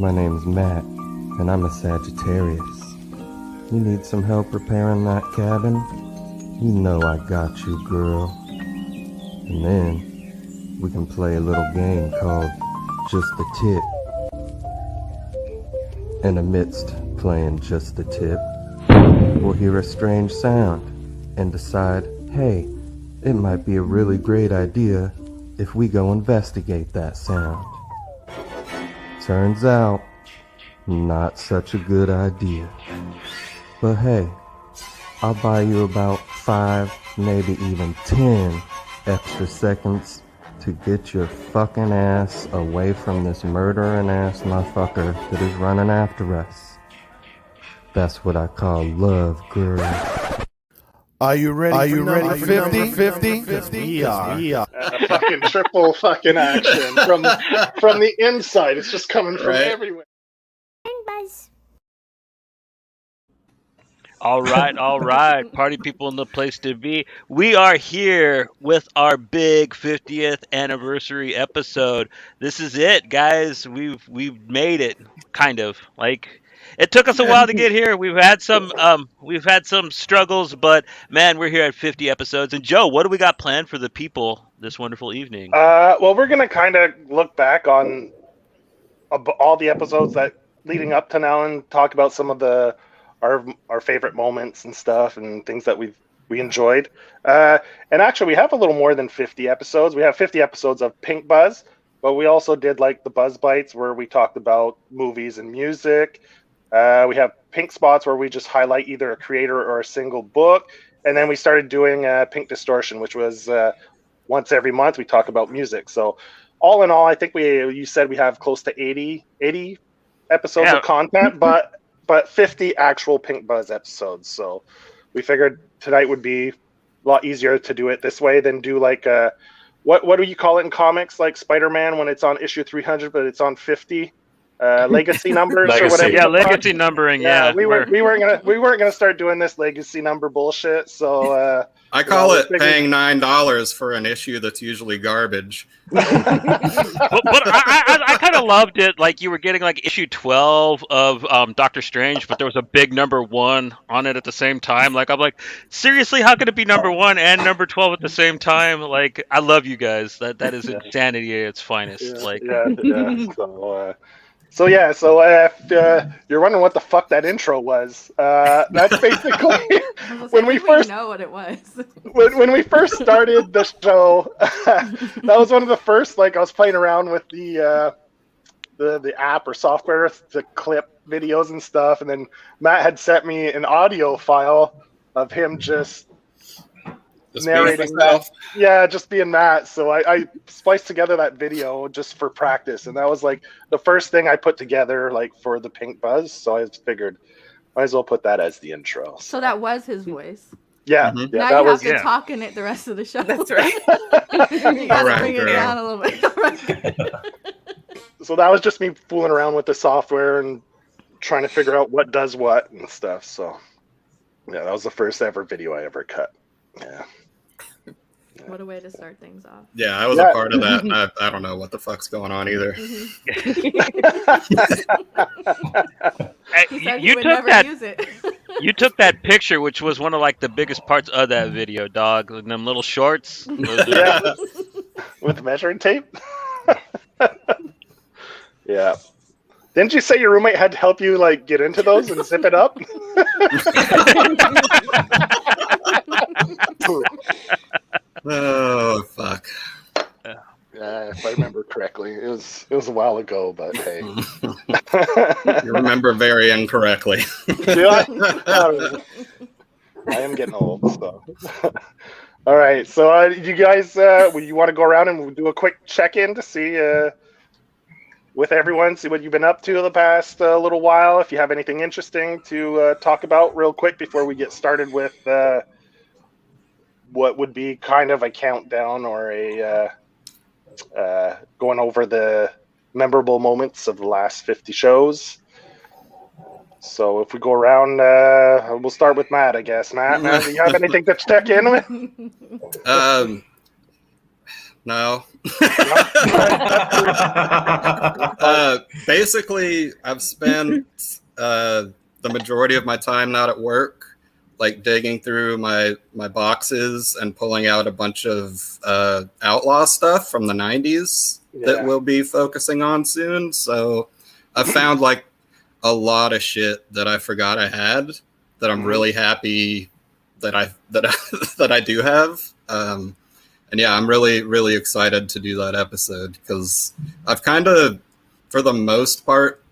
My name's Matt, and I'm a Sagittarius. You need some help repairing that cabin? You know I got you, girl. And then we can play a little game called Just the Tip. And amidst playing Just the Tip, we'll hear a strange sound and decide, hey, it might be a really great idea if we go investigate that sound. Turns out, not such a good idea. But hey, I'll buy you about 5, maybe even 10 extra seconds to get your fucking ass away from this murdering ass motherfucker that is running after us. That's what I call love, girl. Are you ready? Are you ready for 50? 50? We are. Fucking triple fucking action from the inside. It's just coming from everywhere. All right. Party people in the place to be. We are here with our big 50th anniversary episode. This is it, guys. We've made it, kind of. Like, it took us a while to get here. We've had some struggles, but man, we're here at 50 episodes. And Joe, what do we got planned for the people this wonderful evening? Well, we're gonna kind of look back on all the episodes that leading up to now and talk about some of our favorite moments and stuff and things that we enjoyed. And actually, we have a little more than 50 episodes. We have 50 episodes of Pink Buzz, but we also did like the Buzz Bites where we talked about movies and music. We have Pink Spots where we just highlight either a creator or a single book. And then we started doing Pink Distortion, which was once every month we talk about music. So all in all, I think you said we have close to 80 episodes of content, but 50 actual Pink Buzz episodes. So we figured tonight would be a lot easier to do it this way than do like what do you call it in comics, like Spider-Man when it's on issue 300 but it's on 50 legacy numbers or whatever. Yeah, legacy numbering. Yeah, we weren't gonna start doing this legacy number bullshit. So I call it paying $9 for an issue that's usually garbage. but I kind of loved it. Like you were getting like issue 12 of Doctor Strange, but there was a big number 1 on it at the same time. Like I'm like, seriously, how could it be number 1 and number 12 at the same time? Like I love you guys. That is insanity at its finest. So if you're wondering what the fuck that intro was, that's basically when we first know what it was. when we first started the show. That was one of the first. Like I was playing around with the app or software to clip videos and stuff, and then Matt had sent me an audio file of him just narrating that. Yeah, just being Matt. So I spliced together that video just for practice, and that was like the first thing I put together like for the Pink Buzz. So I figured might as well put that as the intro. So that was his voice. Yeah, now that you was have to talk in it the rest of the show. That's right. You gotta bring it down a little bit. So that was just me fooling around with the software and trying to figure out what does what and stuff. So yeah, that was the first ever video I ever cut. Yeah. What a way to start things off. Yeah, I was a part of that, and I don't know what the fuck's going on either. You took that picture, which was one of like the biggest parts of that video, dog. And them little shorts. Yeah. With measuring tape. Yeah. Didn't you say your roommate had to help you like get into those and zip it up? Oh fuck! Yeah, if I remember correctly, it was a while ago, but hey, you remember very incorrectly. I am getting old, so. All right, so you guys, you want to go around and we'll do a quick check-in to see with everyone, see what you've been up to the past little while. If you have anything interesting to talk about, real quick before we get started with. What would be kind of a countdown or a going over the memorable moments of the last 50 shows. So if we go around, we'll start with Matt, I guess. Matt, do you have anything to check in with? No. Basically, I've spent the majority of my time not at work, like digging through my boxes and pulling out a bunch of outlaw stuff from the 90s that we'll be focusing on soon. So I found like a lot of shit that I forgot I had that I'm really happy that I do have. And yeah, I'm really, really excited to do that episode because I've kind of, for the most part,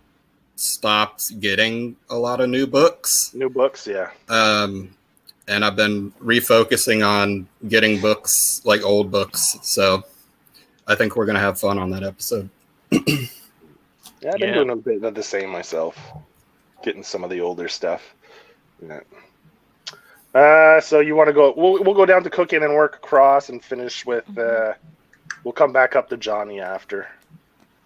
stopped getting a lot of new books. New books, yeah. And I've been refocusing on getting books, like old books. So I think we're going to have fun on that episode. Yeah, I've been doing a bit of the same myself. Getting some of the older stuff. Yeah. So you want to go? We'll go down to cooking and work across and finish with. We'll come back up to Johnny after.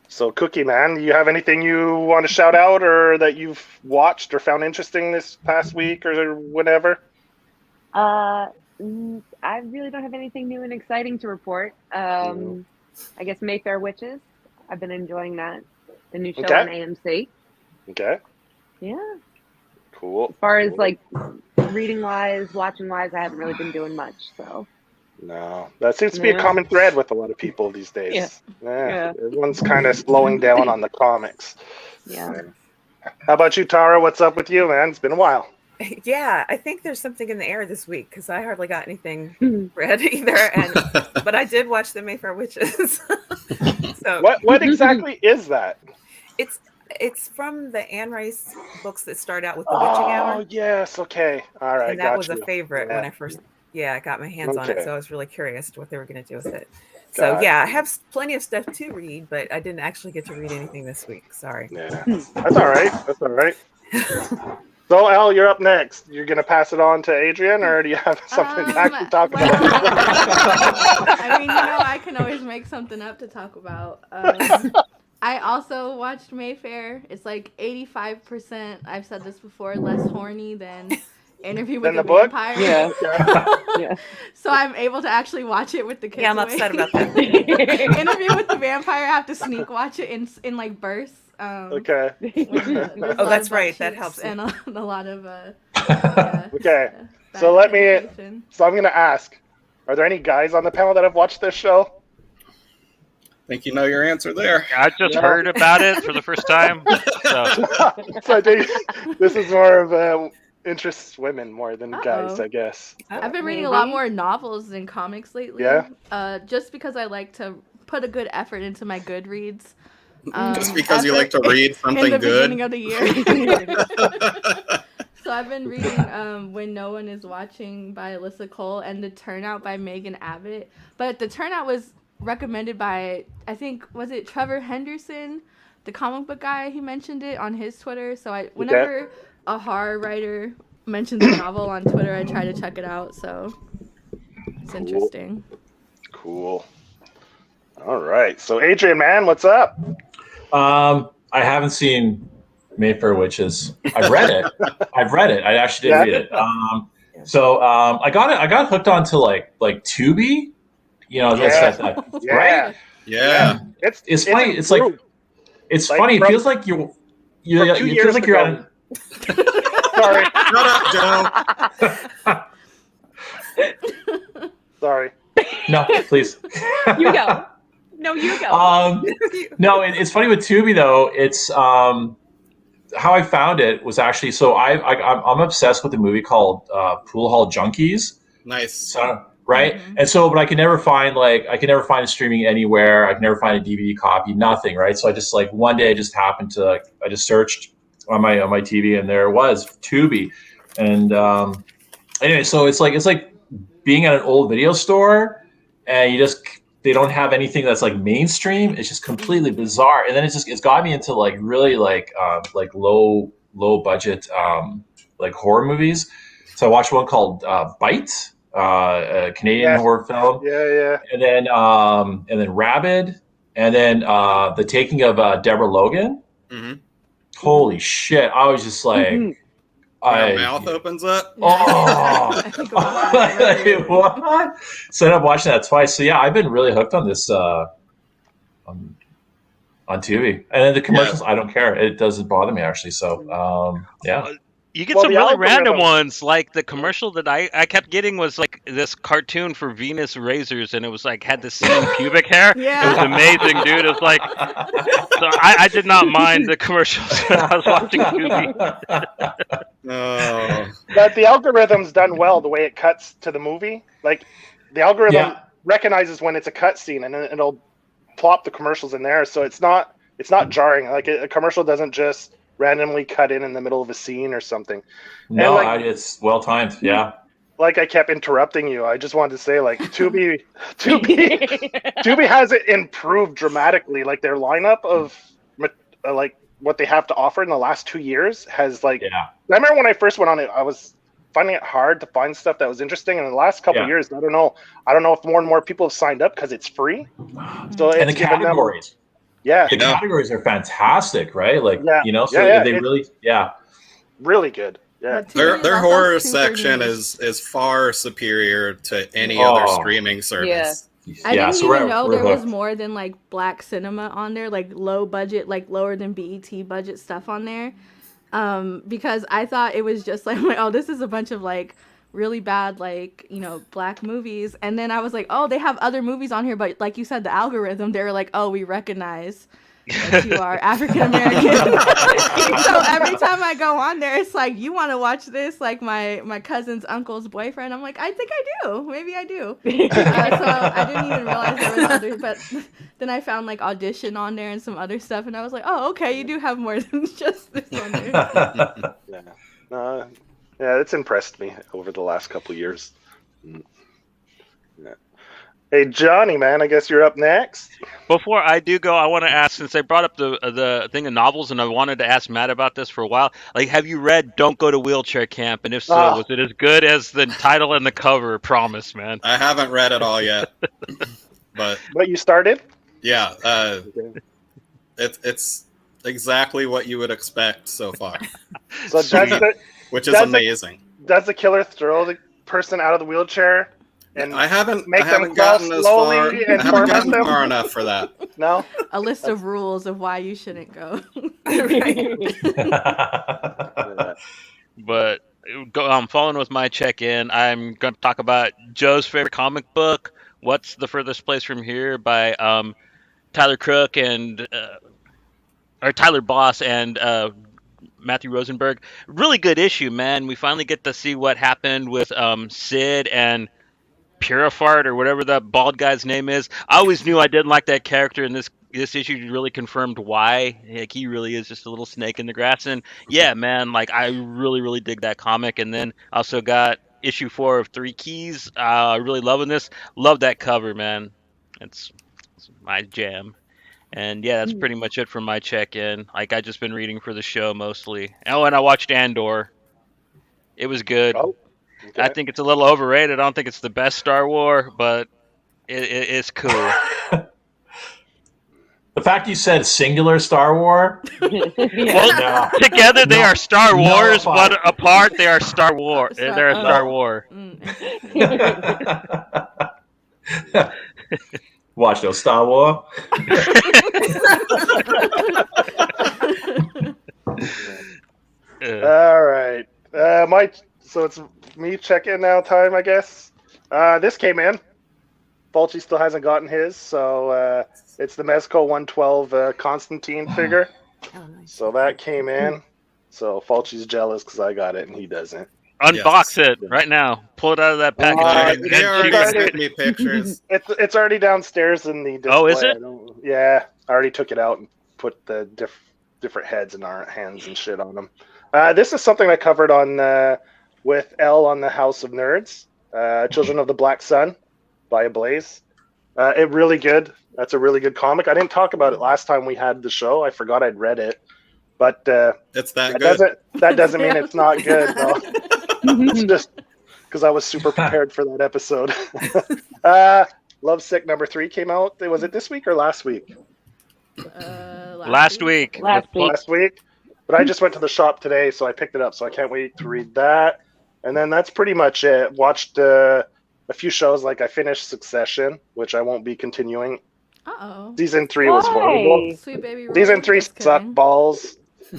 So Cookie Man, do you have anything you want to shout out or that you've watched or found interesting this past week or whatever? I really don't have anything new and exciting to report. I guess Mayfair Witches. I've been enjoying that. The new show on AMC. Okay. Yeah. Cool. As far as like reading wise, watching wise, I haven't really been doing much. So. No, that seems to be a common thread with a lot of people these days. Yeah. Everyone's kind of slowing down on the comics. Yeah. How about you, Tara? What's up with you, man? It's been a while. Yeah, I think there's something in the air this week because I hardly got anything read either. But I did watch the Mayfair Witches. So what exactly is that? It's from the Anne Rice books that start out with the Witching Hour. Oh yes, okay, all right. And that was a favorite when I first got my hands on it. So I was really curious what they were going to do with it. So I have plenty of stuff to read, but I didn't actually get to read anything this week. Sorry. Yeah, that's all right. That's all right. So, Al, you're up next. You're going to pass it on to Adrian, or do you have something to actually talk about? I mean, I can always make something up to talk about. I also watched Mayfair. It's like 85%, I've said this before, less horny than Interview with the Vampire. Yeah. Yeah. So I'm able to actually watch it with the kids. Yeah, I'm upset about that. Interview with the Vampire, I have to sneak watch it in like bursts. Okay. Oh, that's right. That helps. And a lot of okay. So I'm going to ask, are there any guys on the panel that have watched this show? I think you know your answer there. I just heard about it for the first time. So I think this is more of interests women more than guys, I guess. I've been reading a lot more novels than comics lately. Yeah. Just because I like to put a good effort into my Goodreads. Just because you like to read something in the good. Beginning of the year. So I've been reading When No One Is Watching by Alyssa Cole and The Turnout by Megan Abbott. But The Turnout was recommended by, I think, was it Trevor Henderson, the comic book guy? He mentioned it on his Twitter. So whenever a horror writer mentions a novel on Twitter, I try to check it out. So it's interesting. Cool. All right. So Adrian, man, what's up? I haven't seen Mayfair Witches. I've read it. I actually did read it. So I got hooked onto like Tubi. Right? Yeah. It's funny. It's like it's funny. It feels like you're it feels like you're on. Sorry. Shut up, Joe. Sorry. No, please. You go. No, you go. No, it's funny with Tubi though. It's how I found it was actually I'm obsessed with a movie called Pool Hall Junkies. Nice. So, right, and so but I can never find it streaming anywhere. I can never find a DVD copy. Nothing. Right. So I just one day I just happened to I just searched on my TV and there it was Tubi, and anyway, so it's like being at an old video store and they don't have anything that's like mainstream. It's just completely bizarre. And then it's got me into like really like low budget like horror movies. So I watched one called Bite, a Canadian horror film. Yeah. And then Rabid, and then The Taking of Deborah Logan. Mm-hmm. Holy shit! I was just like, Our mouth opens up. Oh, what? So I'm watching that twice. So yeah, I've been really hooked on this on TV, and then the commercials. I don't care; it doesn't bother me actually. So yeah. You get some really random ones, like the commercial that I kept getting was like this cartoon for Venus razors, and it was like had the same pubic hair. Yeah. It was amazing, dude. It was like, so I did not mind the commercials when I was watching Tubi. But the algorithm's done well the way it cuts to the movie. Like the algorithm recognizes when it's a cut scene, and then it'll plop the commercials in there, so it's not jarring. Like a commercial doesn't just randomly cut in the middle of a scene or something. No, it's well timed. Yeah. Like I kept interrupting you. I just wanted to say, like Tubi has it improved dramatically. Like their lineup of like what they have to offer in the last 2 years has like. Yeah. I remember when I first went on it, I was finding it hard to find stuff that was interesting. And in the last couple of years, I don't know if more and more people have signed up because it's free. So and the categories. The categories are fantastic, right? Like, they really, really good. Yeah, their horror section is far superior to any other streaming service. I didn't even know there was more than like black cinema on there, like low budget, like lower than BET budget stuff on there. Because I thought it was just like, oh, this is a bunch of like really bad, like, black movies. And then I was like, oh, they have other movies on here. But like you said, the algorithm, they were like, oh, we recognize that you are African American. So every time I go on there, it's like, you want to watch this? Like my cousin's uncle's boyfriend. I'm like, I think I do. Maybe I do. So I didn't even realize there was others. But then I found like Audition on there and some other stuff. And I was like, oh, okay, you do have more than just this on there. Yeah, it's impressed me over the last couple of years. Yeah. Hey, Johnny, man, I guess you're up next. Before I do go, I want to ask, since I brought up the thing of novels, and I wanted to ask Matt about this for a while. Like, have you read "Don't Go to Wheelchair Camp"? And if so, was it as good as the title and the cover promise, man? I haven't read it all yet, but you started? Yeah, it's exactly what you would expect so far. So which is amazing. Does the killer throw the person out of the wheelchair? And I haven't gotten far enough for that. No? A list of rules of why you shouldn't go. But following with my check-in, I'm going to talk about Joe's favorite comic book, What's the Furthest Place from Here, by Tyler Crook and Tyler Boss and Matthew Rosenberg. Really good issue, man. We finally get to see what happened with Sid and Purifart, or whatever that bald guy's name is. I always knew I didn't like that character, and this issue really confirmed why. Like, he really is just a little snake in the grass. And yeah, man, like, I really, really dig that comic. And then also got issue 4 of 3 Keys. Really loving this. Love that cover, man. It's my jam. And yeah, that's pretty much it for my check-in. Like, I just been reading for the show mostly. Oh, and I watched Andor. It was good. Oh, okay. I think it's a little overrated. I don't think it's the best Star Wars, but it's cool. The fact you said singular Star Wars. Well, together they are Star Wars, but apart they are Star Wars. They're a Star War. Watch those Star Wars. All right. So it's me check-in now time, I guess. This came in. Fulci still hasn't gotten his, so it's the Mezco 112 Constantine figure. Oh, nice. So that came in. So Fulci's jealous because I got it and he doesn't. Unbox it right now. Pull it out of that package. They already sent me pictures. It's already downstairs in the display. Oh, is it? Yeah, I already took it out and put the different heads and our hands and shit on them. This is something I covered on with Elle on the House of Nerds. Children of the Black Sun by Ablaze. It really good. That's a really good comic. I didn't talk about it last time we had the show. I forgot I'd read it. But it's that good. That doesn't mean it's not good, though. It's just because I was super prepared for that episode. Lovesick number 3 came out. Was it this week or last week? Last week. Last week. But I just went to the shop today, so I picked it up. So I can't wait to read that. And then that's pretty much it. Watched a few shows. Like I finished Succession, which I won't be continuing. Uh-oh. Season 3 was horrible. Sweet baby Season Rory. 3 Just sucked kidding. balls.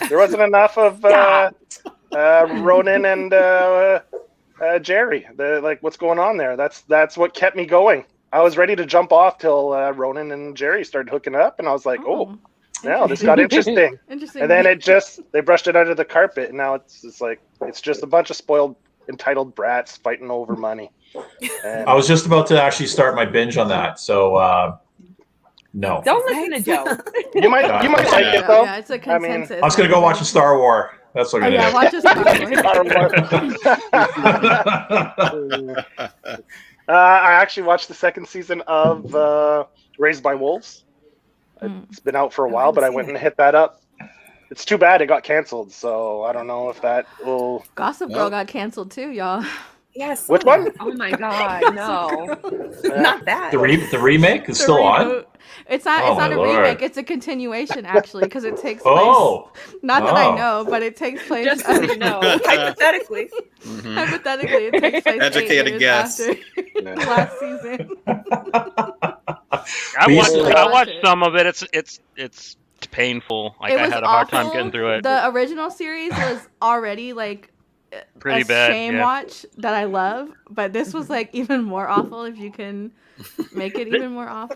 There wasn't enough of Ronan and Jerry. What's going on there? That's what kept me going. I was ready to jump off till Ronan and Jerry started hooking up, and I was like, oh yeah, this got interesting. Interesting. And then they brushed it under the carpet, and now it's just a bunch of spoiled, entitled brats fighting over money. And I was just about to actually start my binge on that, so no. Don't listen to Joe. You might like it though. Yeah, it's a consensus. I was gonna go watch a Star Wars. That's what I'm gonna do. watch a Star Wars. I actually watched the second season of Raised by Wolves. It's been out for a while, but I went and hit that up. It's too bad it got canceled, so I don't know if that will... Gossip Girl got canceled too, y'all. Yes. Which one? Oh my God, no. Not that. The remake is still on? It's not. Oh, it's not my a Lord. remake. It's a continuation, actually, because it takes place. Oh. Not that I know, but it takes place. Just so you know. Hypothetically. Hypothetically, it takes place. Educated 8 years guess. after the last season. I watched some of it. It's painful. Like It I was had a hard time awful. getting through it. The original series was already like Pretty a bad. shame Yeah. watch that I love, but this was like even more awful. If you can make it even more awful.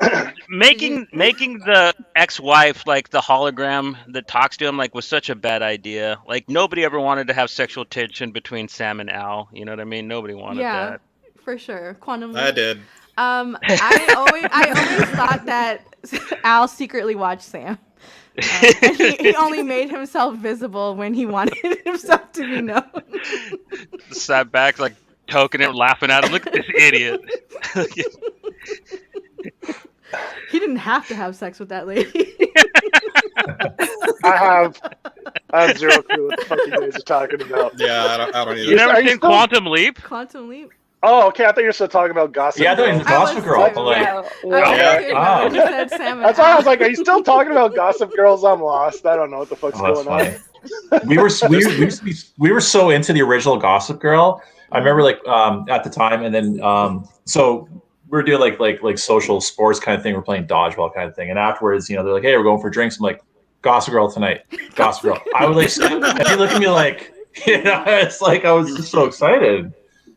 Making the ex-wife like the hologram that talks to him like was such a bad idea. Like nobody ever wanted to have sexual tension between Sam and Al. You know what I mean? Nobody wanted that. For sure. Quantum I Leap. did. I always thought that Al secretly watched Sam. And he only made himself visible when he wanted himself to be known. Sat back like toking it, laughing at him. Look at this idiot. He didn't have to have sex with that lady. I have zero clue what the fuck you guys are talking about. Yeah, I don't either. You never seen Quantum Leap? Quantum Leap. Oh, okay. I thought you were still talking about Gossip Yeah, I thought it Girl. was Gossip Girl. I'm like, I just said Sam and That's why I Al. was like, are you still talking about Gossip Girls? I'm lost. I don't know what the fuck's oh, that's going on. funny. we were so into the original Gossip Girl. I remember like at the time, and then so we were doing like social sports kind of thing. We're playing dodgeball kind of thing, and afterwards, they're like, "Hey, we're going for drinks." I'm like, "Gossip Girl tonight, Gossip Girl." I would like, and you look at me like, it's like I was just so excited.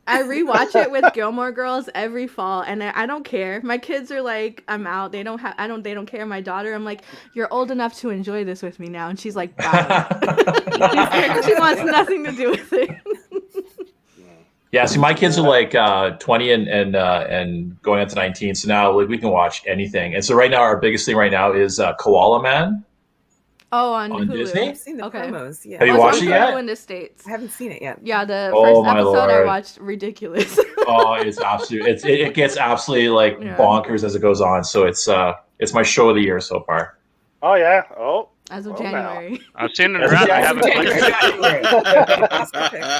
I rewatch it with Gilmore Girls every fall, and I don't care. My kids are like, I'm out. They don't care. My daughter, I'm like, you're old enough to enjoy this with me now, and she's like, bye. She wants nothing to do with it. Yeah, see, my kids are like 20 and going up to 19, so now like we can watch anything. And so right now, our biggest thing right now is Koala Man. Oh, on On Hulu. Disney? I've seen the Okay. promos. Yeah. Have you It's watched on it yet? Hulu in the States. I haven't seen it yet. Yeah, the Oh, first my episode I Lord. watched, ridiculous. Oh, it's absolute. It gets absolutely like Yeah. bonkers as it goes on. So it's my show of the year so far. Oh yeah. Oh. As of Oh, January. I've seen it around. I haven't played it.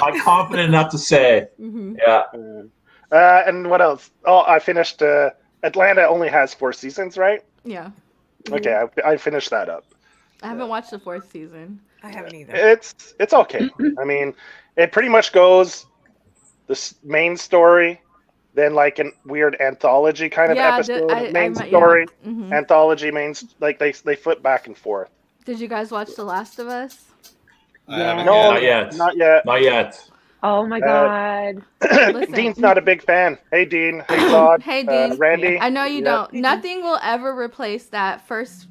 I'm confident enough to say, Hmm. yeah. And what else? Oh, I finished. Atlanta only has 4 seasons, right? Yeah. Okay, I finished that up. I haven't watched the 4th season. I haven't either. It's okay. I mean, it pretty much goes the main story, then like a weird anthology kind of Yeah, episode, main story, Mhm. anthology, like they flip back and forth. Did you guys watch The Last of Us? I haven't No, yet. Not yet. not yet. Oh my God. Listen. Dean's not a big fan. Hey, Dean. Hey, Todd. Hey, Dean. Randy. I know you Yep. don't. Nothing will ever replace that first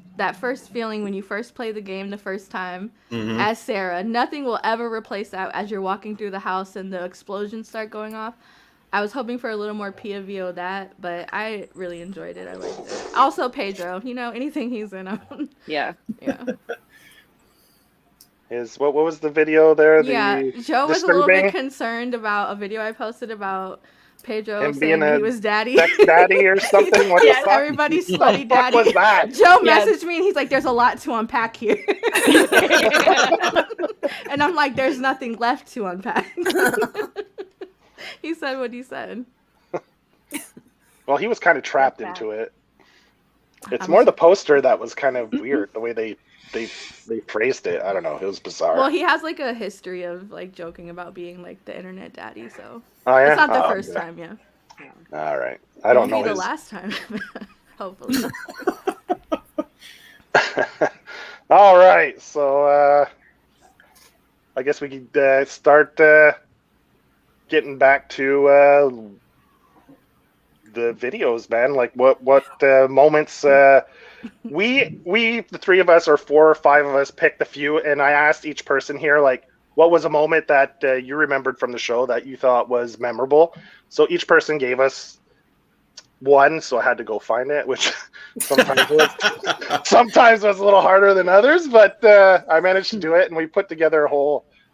feeling when you first play the game the first time as Sarah. Nothing will ever replace that as you're walking through the house and the explosions start going off. I was hoping for a little more POV of that, but I really enjoyed it. I liked it. Also Pedro, anything he's in. Yeah. Yeah. What was the video there? Yeah, Joe was a little disturbing bit concerned about a video I posted about Pedro Him saying being that a he was daddy. sex daddy or something. What Yes, the fuck? everybody's What slutty the fuck daddy. was that? Joe Yes. messaged me and he's like, "There's a lot to unpack here," and I'm like, "There's nothing left to unpack." He said what he said. Well, he was kind of trapped into it. It's more the poster that was kind of weird, the way they they phrased it. I don't know. It was bizarre. Well, he has like a history of like joking about being like the internet daddy, so Oh, yeah? it's not the Oh, first okay. time, yeah. All right. I don't know Maybe the his... last time, hopefully. All right. So I guess we could start getting back to the videos, man. Like what moments we the three of us or 4 or 5 of us picked a few, and I asked each person here like what was a moment that you remembered from the show that you thought was memorable. So each person gave us one, so I had to go find it, which sometimes was a little harder than others, but I managed to do it, and we put together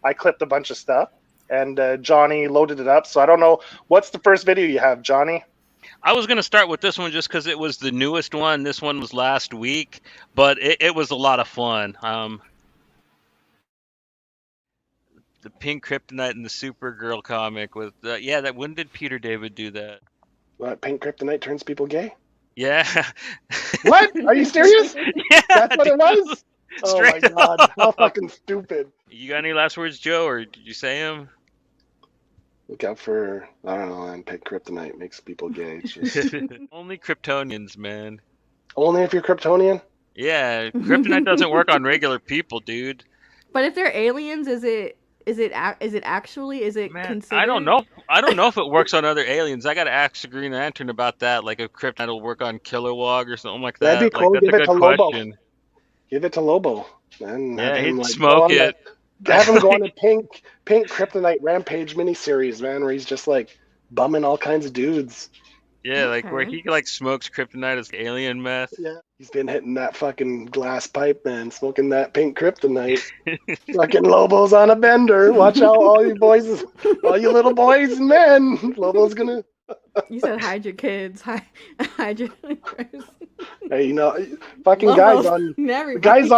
I clipped a bunch of stuff, and Johnny loaded it up. So I don't know, what's the first video you have, Johnny? I was going to start with this one just because it was the newest one. This one was last week, but it was a lot of fun. The Pink Kryptonite and the Supergirl comic with when did Peter David do that? What, Pink Kryptonite turns people gay? Yeah. What? Are you serious? Yeah, that's what it was? Oh my Straight god, up. how fucking stupid. You got any last words, Joe, or did you say them? Look out for, I don't know, and Pink Kryptonite makes people gay. It's just... Only Kryptonians, man. Only if you're Kryptonian? Yeah, Kryptonite doesn't work on regular people, dude. But if they're aliens, is it considered? I don't know. I don't know if it works on other aliens. I got to ask the Green Lantern about that. Like if Kryptonite will work on Kilowog or something like that. That'd be cool. Like, that's Give a it good to Lobo. question. Give it to Lobo, man. Yeah, Have he'd him, smoke it. Have him go on a Pink Kryptonite Rampage miniseries, man, where he's just like bumming all kinds of dudes. Yeah, like where he like smokes kryptonite as alien meth. Yeah, he's been hitting that fucking glass pipe, man, smoking that Pink Kryptonite. Fucking Lobo's on a bender. Watch out, all you boys, all you little boys and men. Lobo's gonna. You said hide your kids, hide your. Hey, you know, fucking Lobo's guys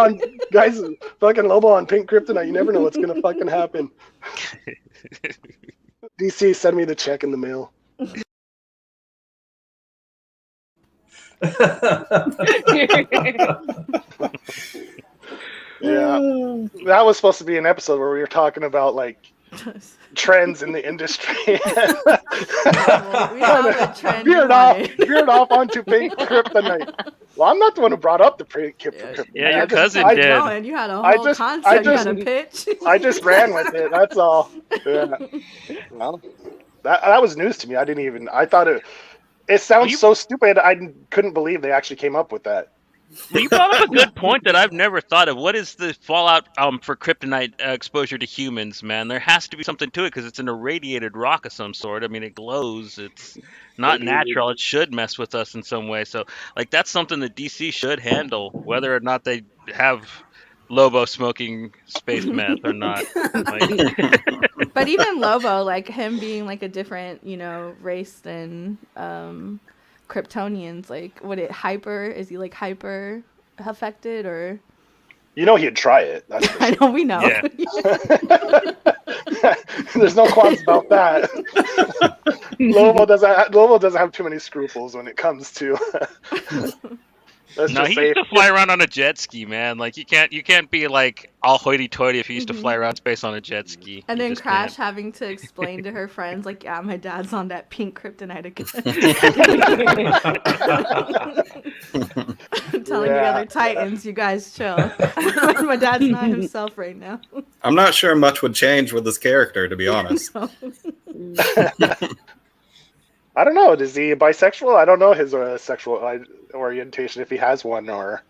fucking Lobo on Pink Kryptonite. You never know what's gonna fucking happen. DC, send me the check in the mail. Yeah, that was supposed to be an episode where we were talking about like trends in the industry. Well, we have a trend. Veered off onto Pink Kryptonite. Well, I'm not the one who brought up the Pink Kryptonite. Yeah, your cousin did. And you had a whole concept you had to pitch. I just ran with it. That's all. Yeah. Well, that was news to me. I thought it sounds so stupid. I couldn't believe they actually came up with that. You brought up a good point that I've never thought of. What is the fallout for kryptonite exposure to humans, man? There has to be something to it because it's an irradiated rock of some sort. I mean, it glows. It's not natural. It should mess with us in some way. So, like, that's something that DC should handle, whether or not they have Lobo smoking space meth or not. But even Lobo, like him being like a different, race than Kryptonians, like is he like hyper affected or? He'd try it. That's for sure. I know, we know. Yeah. There's no qualms about that. Lobo doesn't have too many scruples when it comes to. He used to fly around on a jet ski, man. Like you can't be like all hoity-toity if you used to fly around space on a jet ski. And then Crash having to explain to her friends, like, yeah, my dad's on that Pink Kryptonite again. Telling the other Titans, you guys chill. My dad's not himself right now. I'm not sure much would change with this character, to be honest. I don't know. Is he bisexual? I don't know his sexual orientation, if he has one, or.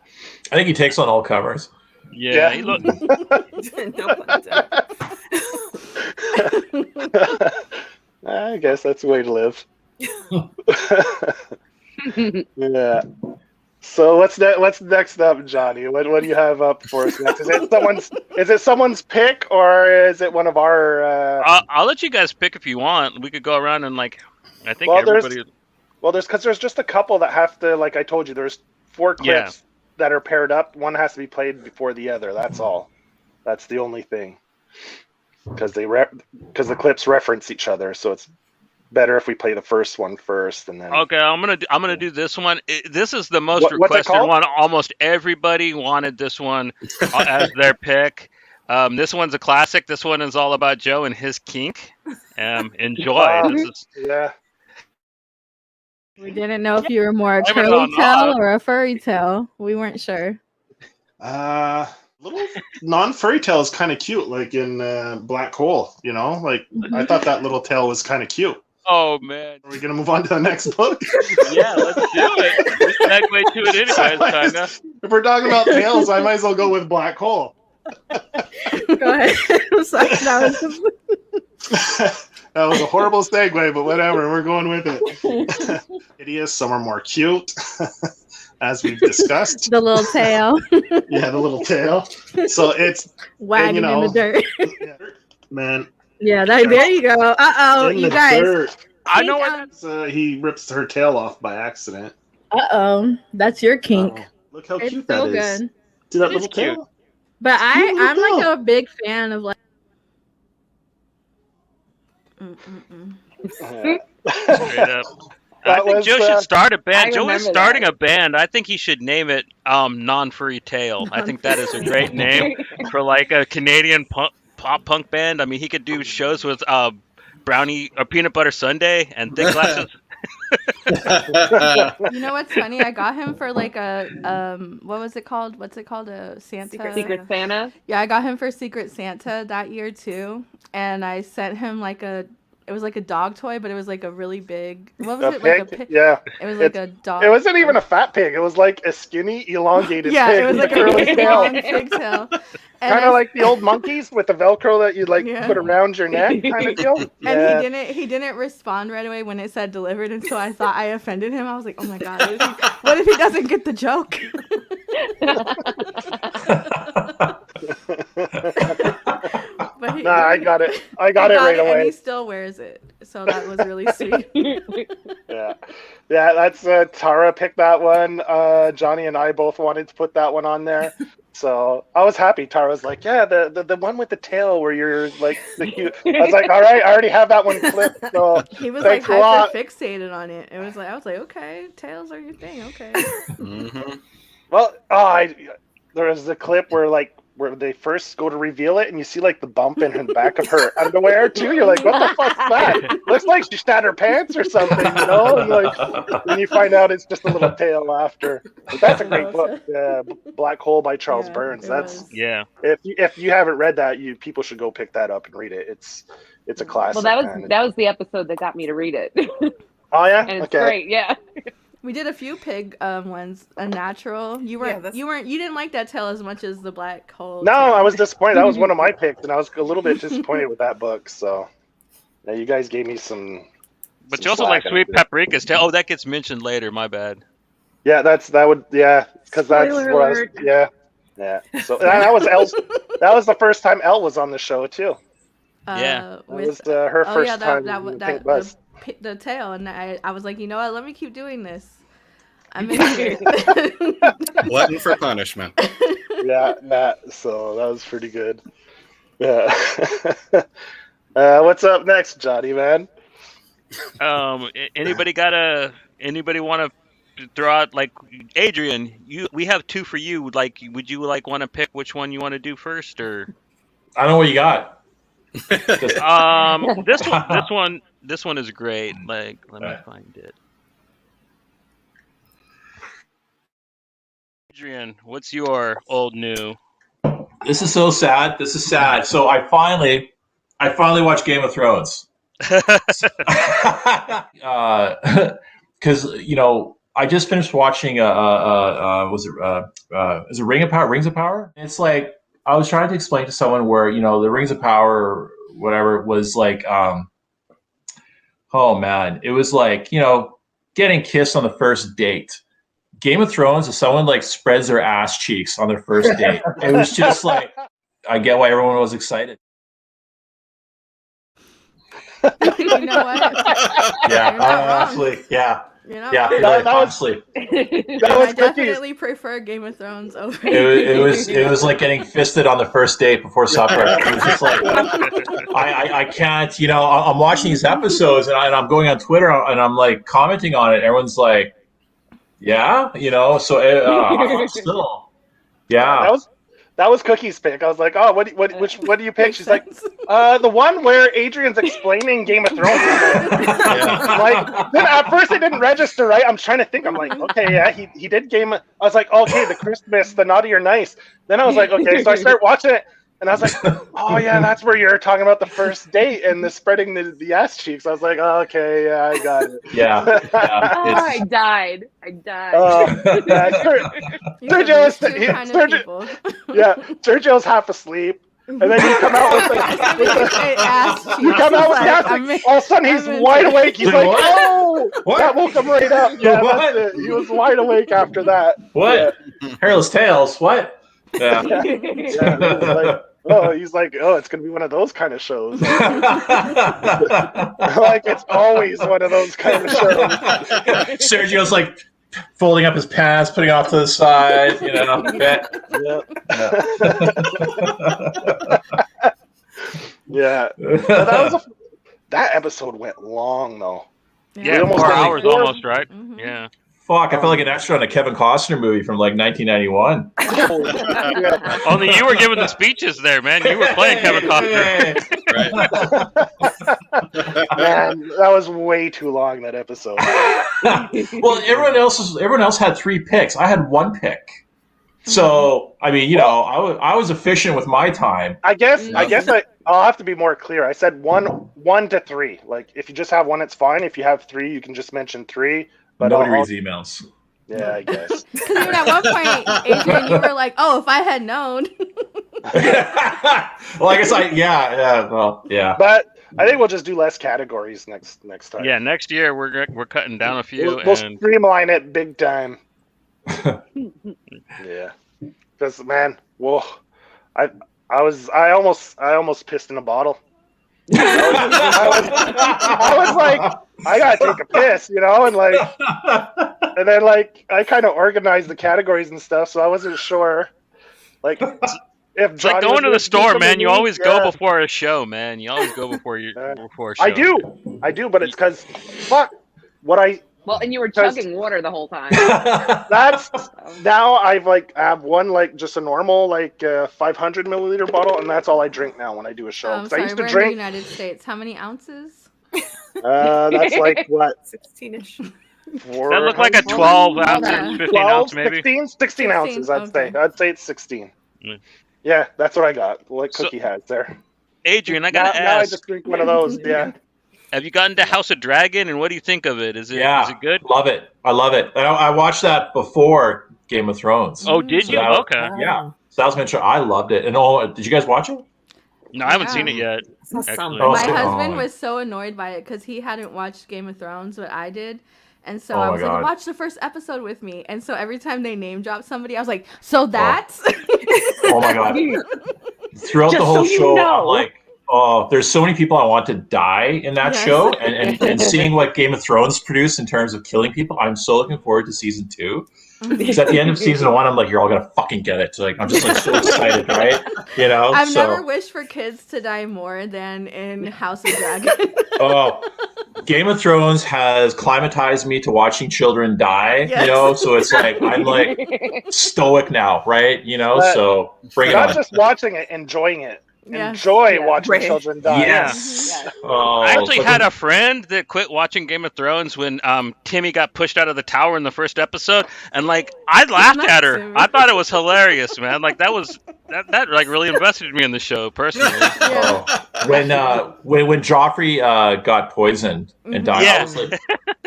I think he takes on all comers. Yeah. He I guess that's the way to live. Yeah. So what's next up, Johnny? What do you have up for us next? Is it someone's pick, or is it one of our? I'll let you guys pick if you want. We could go around and I think everybody. There's just a couple that have to, like I told you, there's 4 clips that are paired up. One has to be played before the other. That's all. That's the only thing. Because the clips reference each other, so it's better if we play the first one first, and then. Okay, I'm gonna do this one. This is the most requested one. Almost everybody wanted this one as their pick. This one's a classic. This one is all about Joe and his kink. Enjoy. Yeah. We didn't know if you were more a curly tail or a furry tail. We weren't sure. Little non-furry tail is kind of cute, like in Black Hole. You know, like I thought that little tail was kind of cute. Oh man! Are we gonna move on to the next book? Yeah, let's do it. We segue to it anyways, kinda. If we're talking about tails, I might as well go with Black Hole. Go ahead. I'm sorry. That was a horrible segue, but whatever. We're going with it. Hideous. Some are more cute, as we've discussed. The little tail. Yeah, the little tail. So it's wagging in the dirt. Man. Yeah, there you go. You guys. Dirt. I know what he rips her tail off by accident. That's your kink. Look how cute so that is. Good. See that little tail? Cute. But I'm like a big fan of like. Straight up. I think Joe should start a band. Joe is starting a band. I think he should name it Non-Furry Tail. I think that is a great name for like a Canadian pop punk band. I mean, he could do shows with brownie or peanut butter sundae and thick glasses. You know what's funny? I got him for like a what was it called? What's it called? A Santa? Secret Santa? Yeah, I got him for Secret Santa that year too. And I sent him like it was like a dog toy, but it was like a really big. What was it? Pig? Like a pig? Yeah. It was like a dog. It wasn't even a fat pig. It was like a skinny, elongated yeah, pig. Yeah, it was like a really long pigtail. Kind of like the old monkeys with the Velcro that you like put around your neck, kind of deal. And he didn't respond right away when it said delivered, and so I thought I offended him. I was like, oh my god, what if he doesn't get the joke? But I got it. I got it right away. And he still wears it, so that was really sweet. Yeah. That's Tara picked that one. Johnny and I both wanted to put that one on there, so I was happy. Tara was like, "Yeah, the one with the tail where you're like the cute." I was like, "All right, I already have that one clipped." So he was like hyper fixated on it. I was like, "Okay, tails are your thing." Okay. Mm-hmm. Well, there was a clip where they first go to reveal it, and you see like the bump in the back of her underwear too. You're like, what the fuck's that? Looks like she shat her pants or something, you know? And then you find out it's just a little tail after. But that's a great book, Black Hole by Charles Burns. If you haven't read that, people should go pick that up and read it. It's a classic. Well, that was the episode that got me to read it. Oh yeah, and it's great. Yeah. We did a few pig ones, a natural. You didn't like that tail as much as the Black Hole. No, I was disappointed. That was one of my picks, and I was a little bit disappointed with that book. So, yeah, you guys gave me some. But you also like Sweet Paprika's tail. Oh, that gets mentioned later. My bad. Yeah, because that's what I was. Yeah. So that was Elle. That was the first time Elle was on the show too. Yeah, that was her first time. The tail, and I was like, you know what? Let me keep doing this. I'm into it. Glutton for punishment. Yeah. So that was pretty good. Yeah. What's up next, Johnny, man? Anybody want to throw out like Adrian? We have two for you. Like, would you want to pick which one you want to do first, or? I don't know what you got. This one is great. Like, let me find it. Adrian, what's your old new? This is so sad. This is sad. So I finally watched Game of Thrones. Because I just finished watching is it Rings of Power? It's like I was trying to explain to someone where the Rings of Power, whatever, was like oh man, it was like getting kissed on the first date. Game of Thrones is someone like spreads their ass cheeks on their first date. It was just like, I get why everyone was excited. You know what? Yeah, absolutely. Yeah. You know? Yeah, that was honestly. I definitely prefer Game of Thrones over. It was like getting fisted on the first date before supper. It was just like I can't. You know, I'm watching these episodes and I'm going on Twitter and I'm like commenting on it. Everyone's like, yeah, you know. So still, yeah. That was Cookie's pick. I was like, oh, what do you pick? She's like, the one where Adrian's explaining Game of Thrones. Like, then at first it didn't register, right? I'm trying to think. I'm like, okay, yeah, he did I was like, okay, the Christmas, the Naughty or Nice. Then I was like, okay, so I start watching it. And I was like, oh, yeah, that's where you're talking about the first date and the spreading the ass cheeks. I was like, oh, okay, yeah, I got it. Yeah. I died. Sergio's half asleep. And then you come out with the ass cheeks. All of a sudden, he's wide awake. He's like, oh, that woke him right up. Yeah, that's it. He was wide awake after that. What? Yeah. Hairless Tales? What? Yeah. He's like, it's gonna be one of those kind of shows. Like it's always one of those kind of shows. Sergio's like folding up his pants, putting it off to the side, you know. Yeah. That episode went long though. Yeah, 4 hours almost, right? Mm-hmm. Yeah. Fuck, I felt like an extra on a Kevin Costner movie from like 1991. Only you were giving the speeches there, man. You were playing Kevin Costner. Man, that was way too long, that episode. Well, everyone else had 3 picks. I had 1 pick. So, I mean, you know, I was efficient with my time. I guess I'll have to be more clear. I said 1 to 3. Like, if you just have 1, it's fine. If you have 3, you can just mention 3. But nobody reads emails. Yeah, I guess. Because even at one point, Adrian, you were like, "Oh, if I had known." Well, I guess yeah. But I think we'll just do less categories next time. Yeah, next year we're cutting down a few. We'll streamline it big time. Yeah, because man, whoa, I almost pissed in a bottle. I was like, I gotta take a piss, you know, and then I kind of organized the categories and stuff, so I wasn't sure, like, if it's like going to the store, man. You always go before a show, man. You always go before a show. I do, but it's because Well, and you were chugging water the whole time. That's now I have one just a normal 500 milliliter bottle, and that's all I drink now when I do a show. I'm sorry, I used to we're drink in the United States. How many ounces? That's like what 16ish. That looked like a 12 ounce or 15 ounce maybe. 16 ounces. I'd say it's 16. Yeah, that's what I got. Like Cookie has there. Adrian, I gotta ask. Now I just drink one of those. Yeah. Have you gotten to House of Dragon, and what do you think of it? Is it good? Love it. I love it. I watched that before Game of Thrones. Oh, did you? Okay. Yeah. So that was mentioned. I loved it. And did you guys watch it? No, I haven't seen it yet. My husband was so annoyed by it because he hadn't watched Game of Thrones, but I did. And so I was like, watch the first episode with me. And so every time they name drop somebody, I was like, so that's? Oh my God. Throughout the whole show, I'm like, oh, there's so many people I want to die in that show, and seeing what Game of Thrones produced in terms of killing people, I'm so looking forward to season 2. Because at the end of season 1, I'm like, you're all gonna fucking get it. So, I'm just so excited, right? You know. I've never wished for kids to die more than in House of Dragon. Oh, Game of Thrones has climatized me to watching children die. Yes. You know, so it's like I'm like stoic now, right? You know, so bring it on. Not just watching it, enjoying it. Enjoy watching children die. Yes. I actually had a friend that quit watching Game of Thrones when Timmy got pushed out of the tower in the first episode, and I laughed at her. I thought it was hilarious, man. That really invested me in the show personally. Yeah. When Joffrey got poisoned and died, I was like,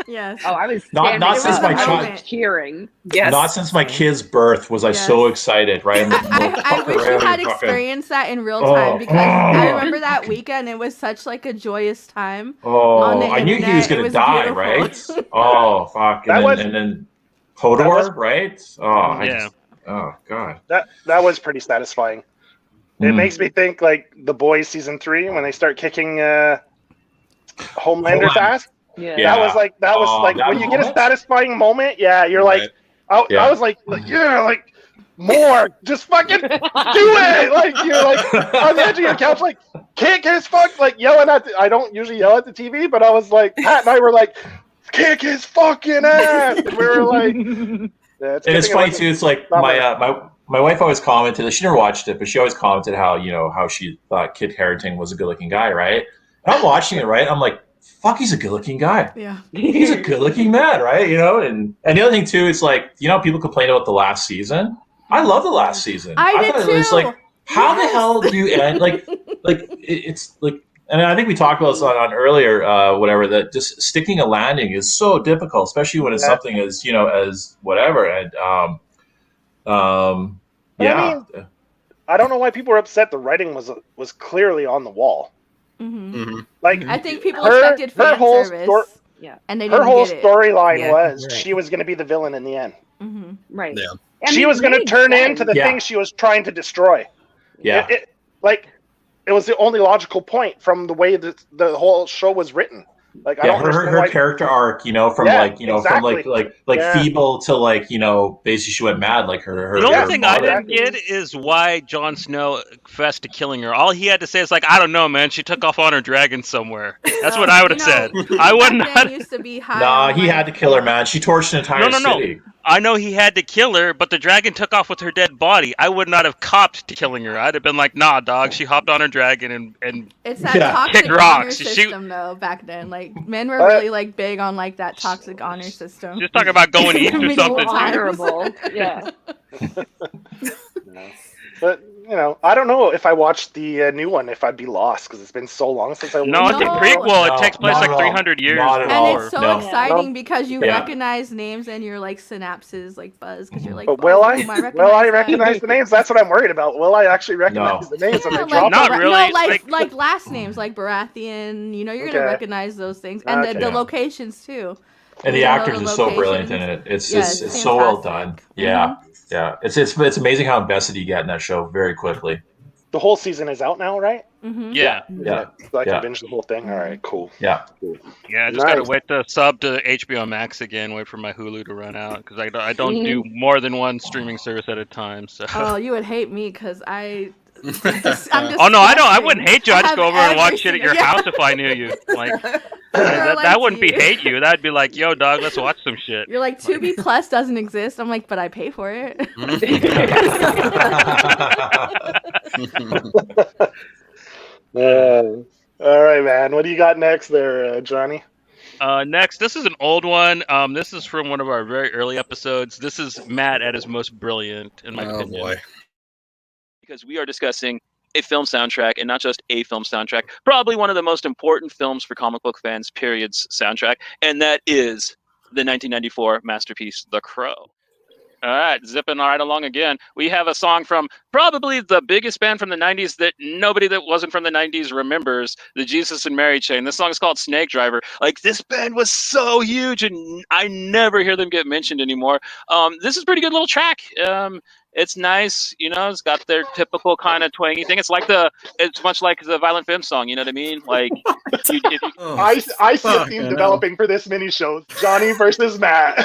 yes. Oh, I was not since my child cheering. Yes. Not since my kid's birth was I so excited, right? I wish you had experienced that in real time because I remember that weekend. It was such a joyous time. I knew he was going to die, beautiful. Right? Oh, fuck. And then Hodor, right? Oh, God. That was pretty satisfying. It makes me think The Boys season 3 when they start kicking Homelander's ass. That was like when you get a satisfying moment. Yeah, you're like, I was like, more, just fucking do it. Like you're like on the edge of your couch, like kick his fuck, like yelling at. I don't usually yell at the TV, but I was like, Pat and I were like, kick his fucking ass. We were like, and it's funny too. It's like my wife always commented. She never watched it, but she always commented how she thought Kit Harington was a good-looking guy, right? And I'm watching it, right? I'm like, fuck, he's a good-looking guy. Yeah, he's a good-looking man, right? And the other thing too, it's like people complain about the last season. I love the last season. I did thought too. It was like, how the hell do you end? It's like, and I think we talked about this on earlier, whatever. That just sticking a landing is so difficult, especially when it's something as as whatever. And I mean, I don't know why people were upset. The writing was clearly on the wall. Like I think people expected fan service. And they didn't her whole get it. storyline was she was going to be the villain in the end. Right. Yeah. She was going to turn into the thing she was trying to destroy. Yeah. It was the only logical point from the way that the whole show was written. Like I don't understand her character arc, from exactly. from feeble to basically she went mad. Like her. The only thing I didn't get is why Jon Snow confessed to killing her. All he had to say is like, I don't know, man. She took off on her dragon somewhere. That's what I would have said. I wouldn't have. Used to be high. Nah, he had to kill her, man. She torched an entire city. I know he had to kill her, but the dragon took off with her dead body. I would not have copped to killing her. I'd have been like, nah, dog. She hopped on her dragon and it's that toxic kicked honor rocks. system, though. Back then, like men were really big on that toxic honor system. Just talking about going east or something. Honorable. Yeah. But I don't know if I watched the new one if I'd be lost because it's been so long since I watched. No, it's a prequel. It takes place like 300 years. And it's so exciting because you recognize names and your synapses buzz because you're like. But will I recognize the names? That's what I'm worried about. Will I actually recognize the names when they drop? Not really. No, like last names like Baratheon. You're gonna recognize those things and the locations too. And the actors are so brilliant in it. It's so well done. Yeah. Yeah, it's amazing how invested you get in that show very quickly. The whole season is out now, right? Yeah. So I can binge the whole thing. All right, cool. Yeah. Yeah, I just gotta wait to sub to HBO Max again. Wait for my Hulu to run out because I don't do more than one streaming service at a time. So. Oh, you would hate me because I'm just oh no, I don't. I wouldn't hate you. I'd just go over and watch shit at your house if I knew you. That wouldn't be hate you. That'd be like, yo, dog, let's watch some shit. You're like, Tubi Plus doesn't exist. I'm like, but I pay for it. All right, man. What do you got next there, Johnny? Next, this is an old one. This is from one of our very early episodes. This is Matt at his most brilliant, in my opinion. Boy. Because we are discussing a film soundtrack, and not just a film soundtrack, probably one of the most important films for comic book fans, period's soundtrack, and that is the 1994 masterpiece, The Crow. All right, zipping right along again. We have a song from probably the biggest band from the 90s that nobody that wasn't from the 90s remembers, the Jesus and Mary Chain. This song is called Snake Driver. Like, this band was so huge, and I never hear them get mentioned anymore. This is a pretty good little track. It's nice, it's got their typical kind of twangy thing. It's much like the Violent Femmes song, you know what I mean? Like, I see a theme developing for this mini show: Johnny versus Matt.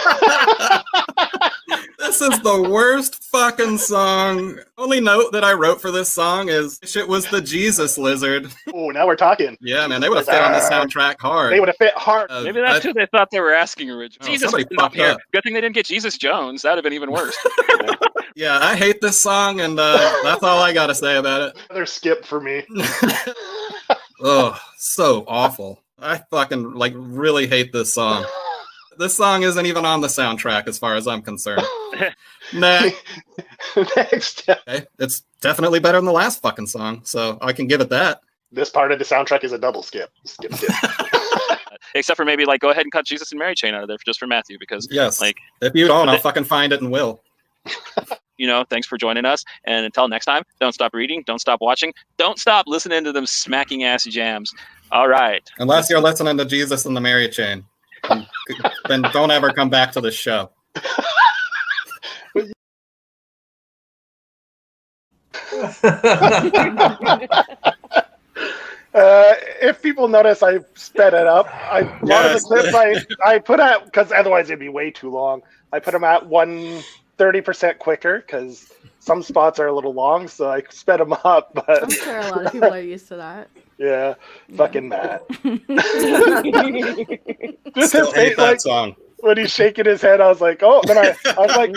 This is the worst fucking song. Only note that I wrote for this song is it was the Jesus Lizard. Oh, now we're talking. Yeah, man, they would have fit on the soundtrack hard. They would have fit hard. Maybe that's who they thought they were asking originally. Jesus somebody up fucked here. up. Good thing they didn't get Jesus Jones. That would have been even worse. Yeah, I hate this song, and that's all I gotta say about it. Another skip for me. Oh, so awful. I fucking really hate this song. This song isn't even on the soundtrack as far as I'm concerned. Next. Okay, it's definitely better than the last fucking song, so I can give it that. This part of the soundtrack is a double skip. Skip. Except for maybe go ahead and cut Jesus and Mary Chain out of there just for Matthew, because yes, if you don't, I'll fucking find it and will. Thanks for joining us. And until next time, don't stop reading, don't stop watching, don't stop listening to them smacking ass jams. All right. Unless you're listening to Jesus and the Mary Chain. Then don't ever come back to this show. if people notice, I sped it up. A lot of the clips I put at, because otherwise it'd be way too long. I put them at 130% quicker because some spots are a little long, so I sped them up. But I'm sure a lot of people are used to that. Yeah, fucking Matt. Still hate that song. When he's shaking his head, I was like, oh. Then I was like,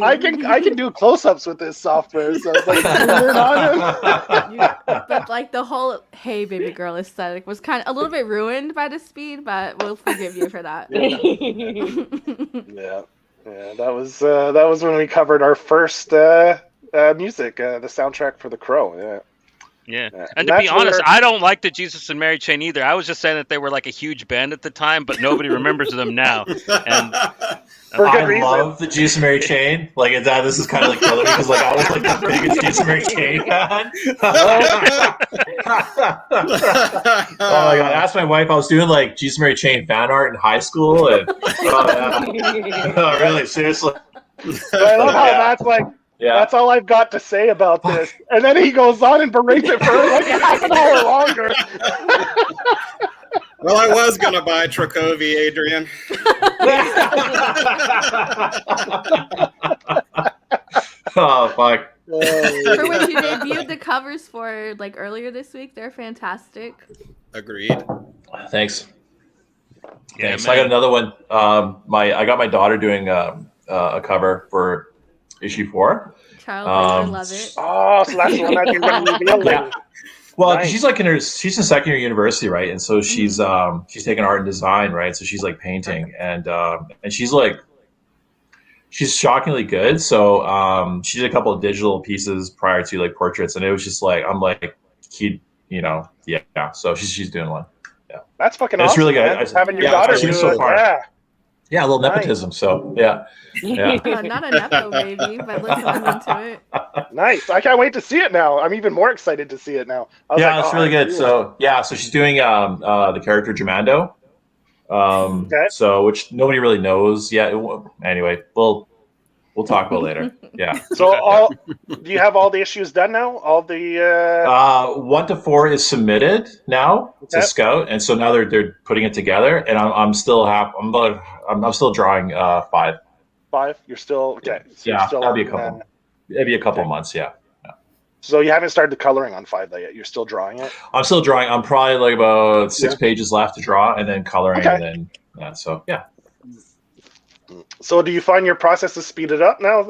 I can do close-ups with this software. So I was like, turn on him. But like the whole "Hey baby girl" aesthetic was kind of a little bit ruined by the speed, but we'll forgive you for that. Yeah, that was when we covered our first music, the soundtrack for The Crow. Yeah. Yeah, and to be honest, I don't like the Jesus and Mary Chain either. I was just saying that they were like a huge band at the time, but nobody remembers them now. And I love the Jesus and Mary Chain. Like this is kind of like killing me because like I was like the biggest Jesus and Mary Chain fan. Oh my god! I asked my wife. I was doing like Jesus and Mary Chain fan art in high school, and oh, really seriously. I love how that's like. Yeah. That's all I've got to say about this. And then he goes on and berates it for like half an hour longer. Well, I was going to buy Trakovi, Adrian. Oh, fuck. For which you debuted the covers for like earlier this week. They're fantastic. Agreed. Thanks. Yeah, thanks. I got another one. I got my daughter doing a cover for issue 4. Child love it. Oh, so that's the one that you're going to reveal. Yeah. Well, nice. She's in second year university, right? And so she's taking art and design, right? So she's like painting, and she's shockingly good. So she did a couple of digital pieces prior to like portraits, and it was just like yeah. So she's doing one. Yeah, that's fucking awesome. It's really good. Having your daughter do so it. Far. Yeah, a little nepotism. So yeah. Not a nepo baby, but listening into it. Nice. I can't wait to see it now. I'm even more excited to see it now. It's really good. So she's doing the character Jamando. So which nobody really knows yet. Anyway, we'll talk about later. Yeah. So do you have all the issues done now? All the 1 to 4 is submitted now to Scout, and so now they're putting it together, and I'm still I'm still drawing 5. 5? You're still okay. So yeah, that'll be a couple. Maybe a couple months. Yeah. So you haven't started the coloring on 5 yet. You're still drawing it. I'm still drawing. I'm probably like about 6 pages left to draw, and then coloring, and then so yeah. So do you find your process is speeded up now?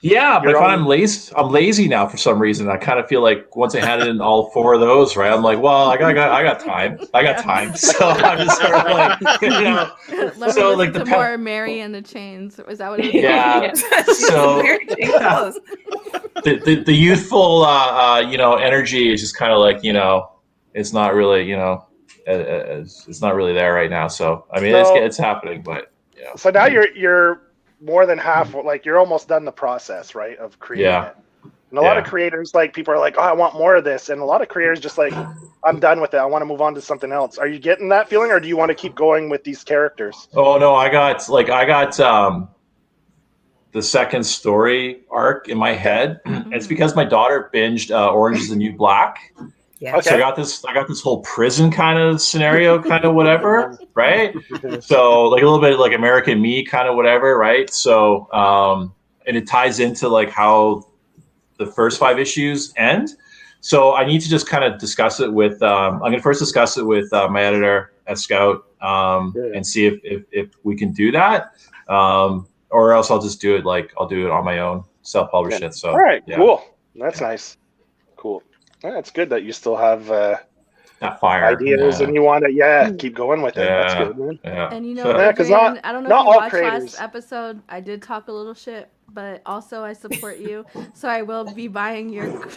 Yeah, but I'm lazy now for some reason. I kind of feel like once I had it in all 4 of those, right? I'm like, well, I got time. So I'm just sort of like, so like the more Mary and the Chains. Was that what it was? Yeah. So the youthful energy is just kind of like it's not really it's not really there right now. So I mean it's happening, but. Yeah. So now you're more than half, like you're almost done the process, right, of creating it. And a lot of creators, like people are like, oh, I want more of this, and a lot of creators just like, I'm done with it. I want to move on to something else. Are you getting that feeling, or do you want to keep going with these characters? Oh no, I got the second story arc in my head. Mm-hmm. It's because my daughter binged Orange is the New Black. Yeah. Okay. So I got this whole prison kind of scenario, kind of whatever, right? So like a little bit like American Me kind of whatever, right? So and it ties into like how the first 5 issues end. So I need to just kind of discuss it with I'm going to first discuss it with my editor at Scout and see if we can do that, or else I'll just do it I'll do it on my own, self-publish it. So all right, cool, that's nice, cool. Yeah, it's good that you still have that fire ideas and you want to keep going with it. That's good, man. Yeah. And Adrian, I don't know if you watched last episode. I did talk a little shit, but also I support you, so I will be buying your comics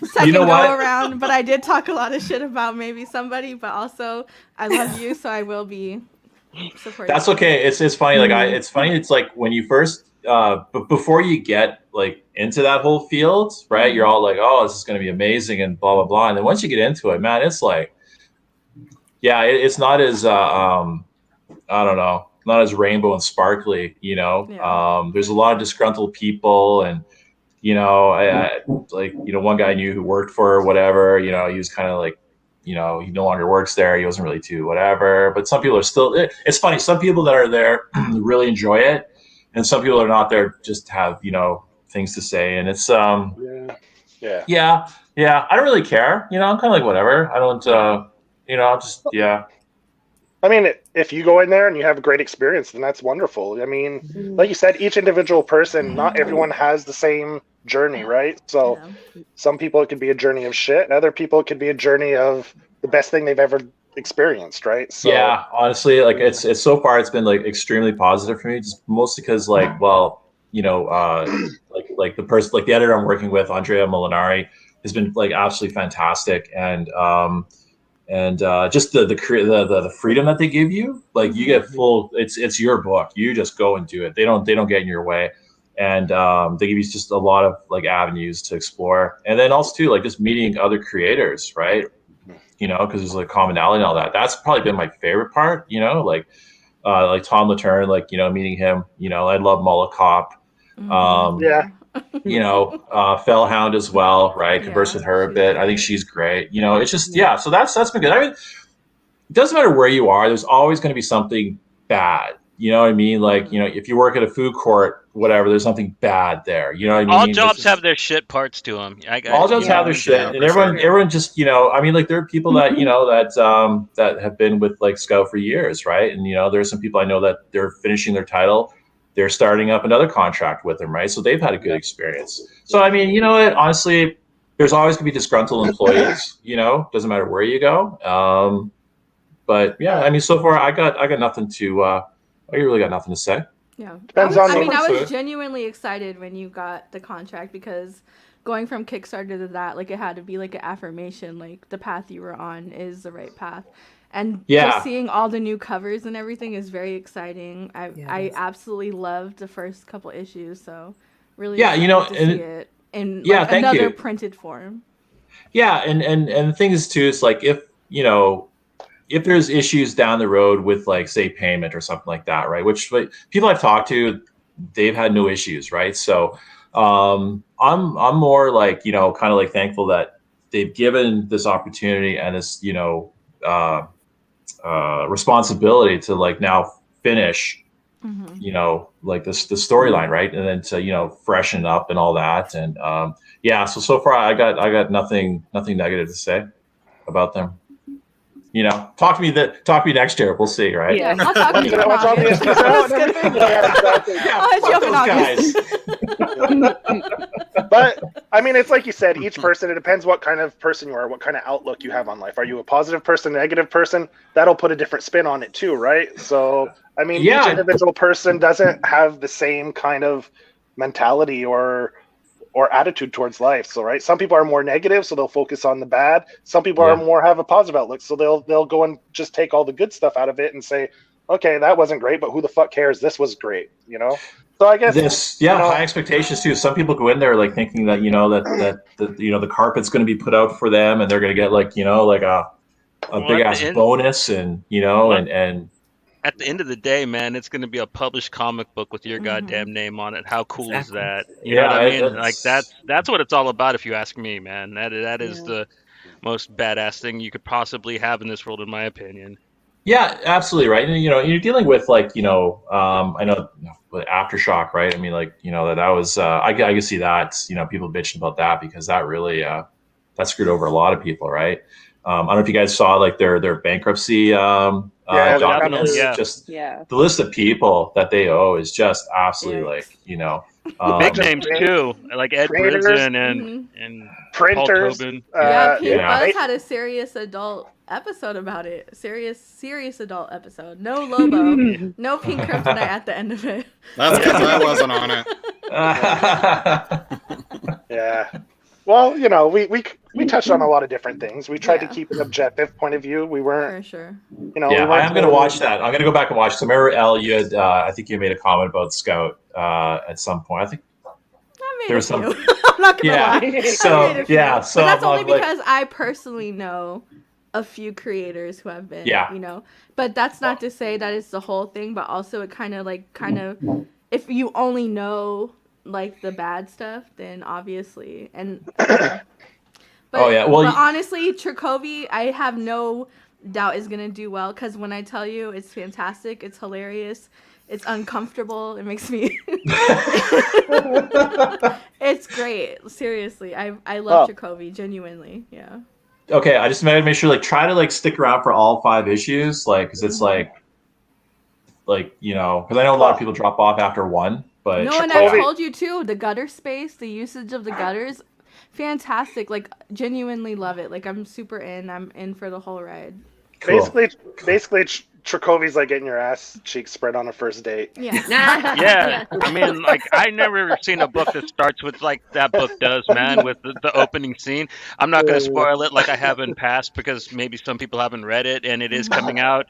second go around. But I did talk a lot of shit about maybe somebody, but also I love you, so I will be supporting. That's okay. It's funny. It's funny. It's like when you first before you get into that whole field, right? You're all like, oh, this is going to be amazing and blah, blah, blah. And then once you get into it, man, it's like, it's not as, I don't know, not as rainbow and sparkly, there's a lot of disgruntled people and, I like, one guy I knew who worked for her, whatever, he was kind of like, he no longer works there. He wasn't really too whatever, but some people are still, it's funny. Some people that are there really enjoy it. And some people are not there, just have, things to say. And it's, yeah. I don't really care. I'm kind of like, whatever. I don't, I'll just, yeah. I mean, if you go in there and you have a great experience, then that's wonderful. I mean, like you said, each individual person, not everyone has the same journey, right? So some people it could be a journey of shit, and other people it could be a journey of the best thing they've ever experienced, right? So yeah, honestly, like it's so far it's been like extremely positive for me, just mostly because like the person, like the editor I'm working with, Andrea Molinari, has been like absolutely fantastic, and just the freedom that they give you, like you get full, it's your book, you just go and do it. They don't get in your way. And they give you just a lot of like avenues to explore, and then also too, like just meeting other creators, right? Because there's like commonality and all that. That's probably been my favorite part. Like Tom Latourne, like meeting him. I love Mullah Cop. Fellhound as well, right? Converse with her a bit. I think she's great. It's just So that's been good. I mean, it doesn't matter where you are. There's always going to be something bad. You know what I mean? Like, if you work at a food court, whatever, there's something bad there. You know what I mean? All jobs have their shit parts to them. All jobs have their shit, and everyone just, I mean, like there are people that that have been with like Scout for years, right? And there's some people I know that they're finishing their title, they're starting up another contract with them, right? So they've had a good experience. So I mean, honestly, there's always gonna be disgruntled employees. Doesn't matter where you go. But yeah, I mean, so far I got nothing to. I really got nothing to say. Yeah. I was genuinely excited when you got the contract, because going from Kickstarter to that, like it had to be like an affirmation, like the path you were on is the right path. And just seeing all the new covers and everything is very exciting. I absolutely loved the first couple issues, so really to see it in like another printed form. Yeah, and the thing is too, it's like if there's issues down the road with like say payment or something like that, right? Which like, people I've talked to, they've had no issues, right? So I'm more like kind of like thankful that they've given this opportunity and this responsibility to like now finish like the storyline, right? And then to freshen up and all that, and so far I got nothing negative to say about them. Talk to me next year. We'll see, right? Yeah, I'll talk to you in August. But I mean, it's like you said, each person, it depends what kind of person you are, what kind of outlook you have on life. Are you a positive person, negative person? That'll put a different spin on it too, right? So I mean, each individual person doesn't have the same kind of mentality or attitude towards life. So right, some people are more negative, so they'll focus on the bad. Some people are more have a positive outlook, so they'll go and just take all the good stuff out of it and say, okay, that wasn't great, but who the fuck cares? This was great, So I guess high expectations too. Some people go in there like thinking that the carpet's going to be put out for them, and they're going to get like like a big ass bonus, and and at the end of the day, man, it's going to be a published comic book with your goddamn name on it. How cool is that? You know what I mean? Like that's what it's all about, if you ask me, man. That is the most badass thing you could possibly have in this world, in my opinion. Yeah, absolutely right. And you're dealing with like I know with Aftershock, right? I mean, like that was I can see that people bitching about that, because that really that screwed over a lot of people, right? I don't know if you guys saw like their bankruptcy documents. Just the list of people that they owe is just absolutely big names too, like Ed Brisson and printers. Paul Tobin. Pink Buzz had a serious adult episode about it. Serious adult episode. No Lobo, no Pink Kryptonite at the end of it. That's because I wasn't on it. Yeah. Well, we touched on a lot of different things. We tried to keep an objective point of view. We weren't, for sure. I am going to watch that. I'm going to go back and watch. So remember, Elle, you had, I think you made a comment about Scout at some point. I think there was some. I'm not going to lie. So but that's only because I personally know a few creators who have been, But that's not to say that it's the whole thing. But also, it kind of if you only know like the bad stuff, then obviously, and but, oh yeah, well, but honestly, Trakovi, I have no doubt is gonna do well, because when I tell you it's fantastic, it's hilarious, it's uncomfortable, it makes me it's great, seriously. I love Trakovi, genuinely. Yeah. Okay, I just made to make sure, like, try to like stick around for all 5 issues, like, because it's like you know, because I know a lot of people drop off after 1, but no, and I told you too, the gutter space, the usage of the gutters, fantastic. Like, genuinely love it. Like, I'm super in. I'm in for the whole ride. Cool. Basically, Trakovi's like getting your ass cheeks spread on a first date. Yeah. Yeah. I mean, like, I never seen a book that starts with like that book does, man, with the opening scene. I'm not going to spoil it like I have in past, because maybe some people haven't read it, and it is coming out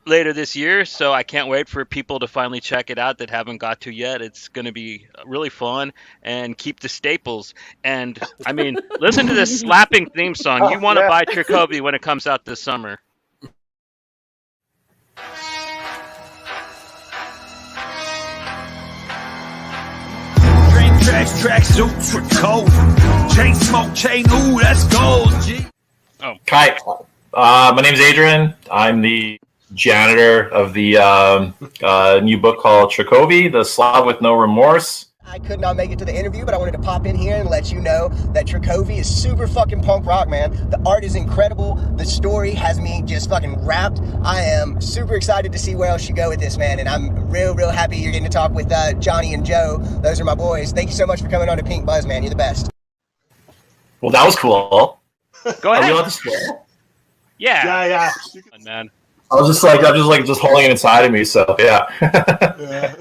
later this year, so I can't wait for people to finally check it out that haven't got to yet. It's going to be really fun, and keep the staples. And I mean, listen to this slapping theme song. You want to buy Trakovi when it comes out this summer. Track suits with cold. Chain smoke, chain, ooh, that's gold. G. Oh. Hi, my name's Adrian. I'm the janitor of the new book called Trakovi, The Slav with No Remorse. I could not make it to the interview, but I wanted to pop in here and let you know that Trakovi is super fucking punk rock, man. The art is incredible. The story has me just fucking wrapped. I am super excited to see where else you go with this, man. And I'm real happy you're getting to talk with Johnny and Joe. Those are my boys. Thank you so much for coming on to Pink Buzz, man. You're the best. Well, that was cool. Go ahead. Are we allowed to swear? Yeah. Man. I'm just holding it inside of me. So yeah.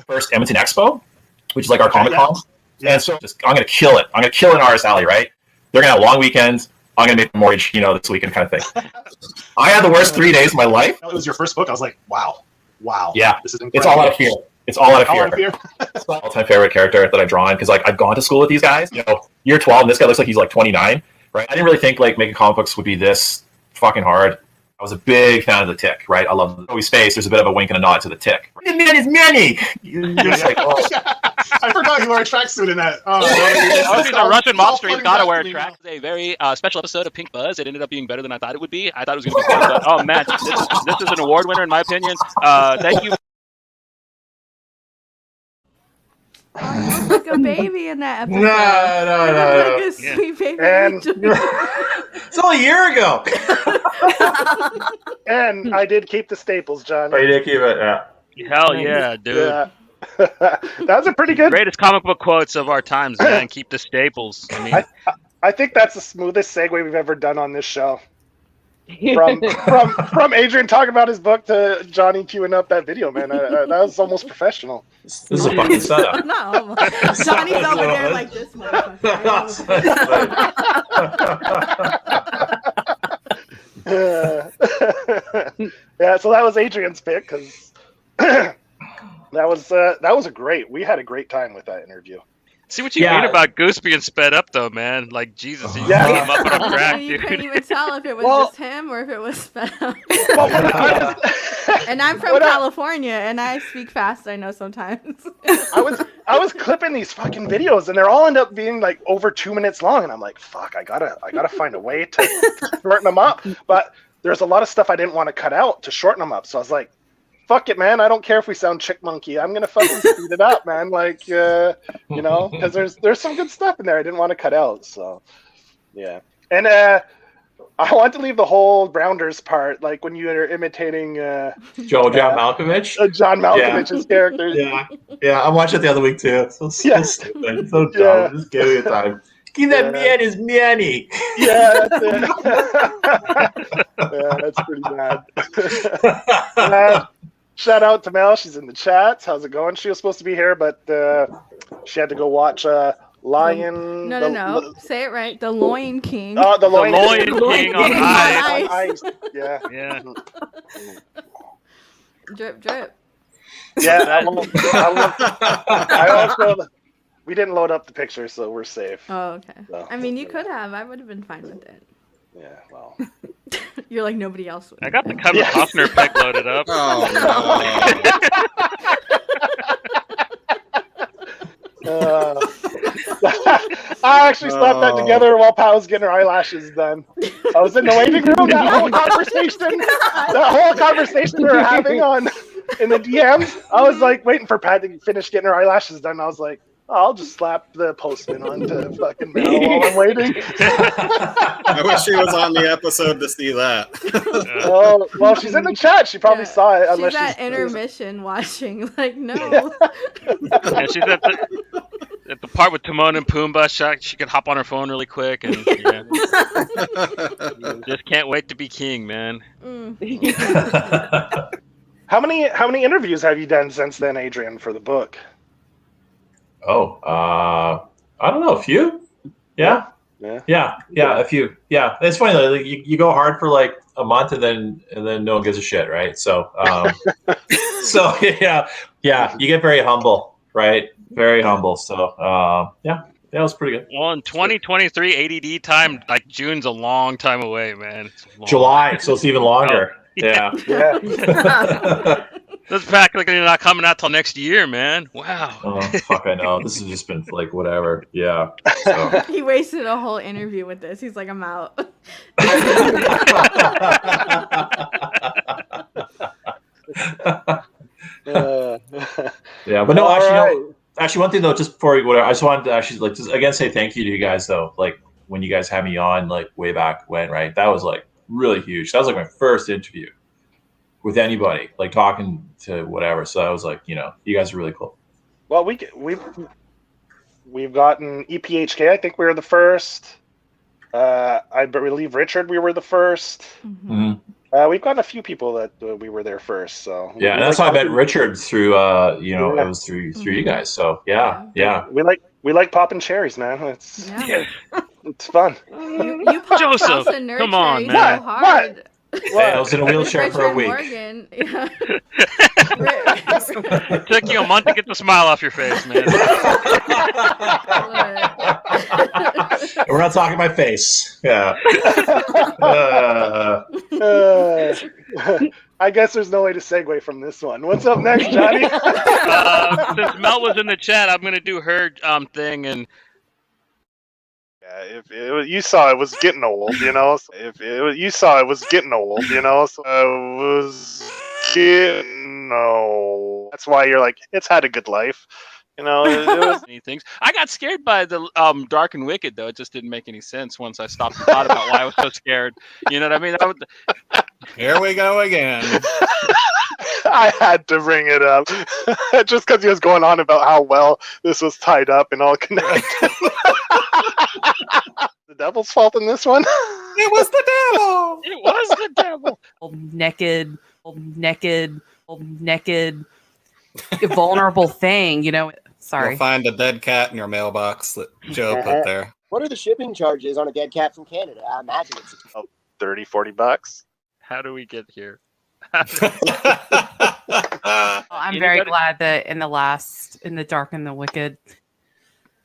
First Edmonton Expo, which is like our Comic-Con. Yeah. And so I'm going to kill it. I'm going to kill it in Artist Alley, right? They're going to have long weekends. I'm going to make a mortgage, this weekend kind of thing. I had the worst 3 days of my life. It was your first book. I was like, wow. Yeah. This is incredible. It's all out of fear. It's all out of fear. It's my all-time favorite character that I've drawn, because like I've gone to school with these guys. Year 12, and this guy looks like he's like 29, right? I didn't really think like making comic books would be this fucking hard. I was a big fan of the Tick, right? I love Joey's face. There's a bit of a wink and a nod to the Tick. The man is many. You're just like, oh. I forgot you wore a tracksuit in that. If he's a Russian monster, he's got to wear a track. A very special episode of Pink Buzz. It ended up being better than I thought it would be. I thought it was going to be fun, but oh man, this is an award winner in my opinion. Thank you. Oh, you look like a baby in that episode. No. Like a sweet baby. And it's only a year ago. And I did keep the staples, John. Oh, you did keep it, yeah. Hell yeah, dude. Yeah. That was a pretty good. Greatest comic book quotes of our times, man. Keep the staples. I mean, I think that's the smoothest segue we've ever done on this show. From Adrian talking about his book to Johnny queuing up that video, man. That was almost professional. This is a fucking setup. Not almost. Johnny's over there like this motherfucker. Yeah, so that was Adrian's pick, because that was a great. We had a great time with that interview. see what you mean about Goose being sped up, though, man. Like, Jesus, you put him up on a track, you dude. couldn't even tell if it was just him or if it was sped up. And I'm from California, and I speak fast, I know sometimes. I was clipping these fucking videos, and they're all end up being like over 2 minutes long, and I'm like, fuck, I gotta find a way to shorten them up. But there's a lot of stuff I didn't want to cut out to shorten them up, so I was like, fuck it, man. I don't care if we sound chick monkey. I'm gonna fucking speed it up, man. Like, because there's some good stuff in there I didn't want to cut out. So, yeah. And I want to leave the whole Rounders part, like when you are imitating John Malkovich. John Malkovich's character. Yeah. I watched it the other week too. It's so stupid, so dumb. Just give it time. Give that man his manny. Yeah, that's pretty bad. Shout out to Mel. She's in the chat. How's it going? She was supposed to be here, but she had to go watch Lion. No. Say it right. The Loin King. Oh, the Loin King on ice. Yeah. Drip, drip. Yeah. I also. We didn't load up the picture, so we're safe. Oh, okay. So, I mean, you could have. I would have been fine with it. Yeah, well. You're like nobody else would. I got the Kevin Costner pic loaded up. Oh, I actually slapped that together while Pat was getting her eyelashes done. I was in the waiting room. That whole conversation we were having in the DMs. I was like waiting for Pat to finish getting her eyelashes done. I was like, I'll just slap the postman onto fucking Mel while I'm waiting. I wish she was on the episode to see that. Oh, well, she's in the chat. She probably saw it. She's at intermission watching. Like, no. Yeah, she's at the part with Timon and Pumbaa. She could hop on her phone really quick, and just can't wait to be king, man. How many interviews have you done since then, Adrian, for the book? I don't know, a few. Yeah, a few. Yeah, it's funny though. Like, you go hard for like a month and then no one gives a shit, right? So, so yeah, you get very humble, right? Very humble. So, yeah, it was pretty good. Well, in 2023 ADD time, like June's a long time away, man. July, so it's even longer. Yeah. This practically not coming out till next year, man. Wow. Oh, fuck, I know. This has just been like whatever. Yeah. So. He wasted a whole interview with this. He's like, I'm out. Yeah, but no, actually, one thing though, just before we go, I just wanted to actually like just again say thank you to you guys though. Like when you guys had me on, like way back when, right? That was like really huge. That was like my first interview with anybody, like talking to whatever. So I was like, you guys are really cool. Well, we've gotten EPHK. I think we were the first. I believe Richard, we were the first. Mm-hmm. We've gotten a few people that we were there first. So yeah, and that's how I met Richard through. It was through you guys. So yeah. We like popping cherries, man. It's fun. You popped Joseph, come on, man. So hard. I was in a wheelchair for a week. Morgan. Yeah. It took you a month to get the smile off your face, man. We're not talking my face. Yeah. I guess there's no way to segue from this one. What's up next, Johnny? Since Mel was in the chat, I'm going to do her thing. And you saw it was getting old, So it was getting old. That's why you're like, it's had a good life. It was many things. I got scared by the Dark and Wicked, though. It just didn't make any sense once I stopped and thought about why I was so scared. You know what I mean? Here we go again. I had to bring it up just because he was going on about how well this was tied up and all connected. The devil's fault in this one? It was the devil. It was the devil. Naked, vulnerable thing, Sorry. You'll find a dead cat in your mailbox that Joe put there. What are the shipping charges on a dead cat from Canada? I imagine it's $30-$40. How do we get here? I'm very glad that in the Dark and the Wicked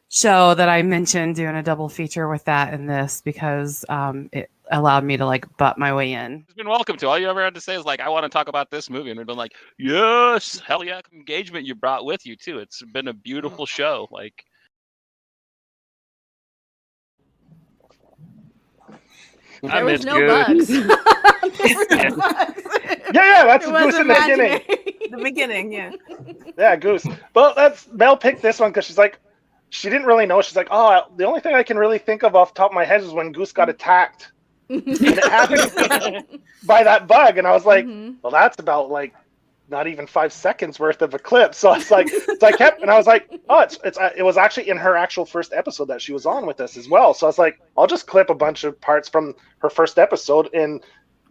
show that I mentioned doing a double feature with that and this, because it allowed me to like butt my way in. It's been welcome to. All you ever had to say is like, I want to talk about this movie, and we've been like, yes, hell yeah, engagement you brought with you too. It's been a beautiful show. Like, there was no bugs. Yeah, that's Goose in the beginning. The beginning, yeah. Yeah, Goose. Well, Mel picked this one because she's like, she didn't really know. She's like, oh, the only thing I can really think of off the top of my head is when Goose got attacked. And it happened by that bug. And I was like, well, that's about like not even 5 seconds worth of a clip. So it's like, I was like, oh, it was actually in her actual first episode that she was on with us as well. So I was like, I'll just clip a bunch of parts from her first episode. And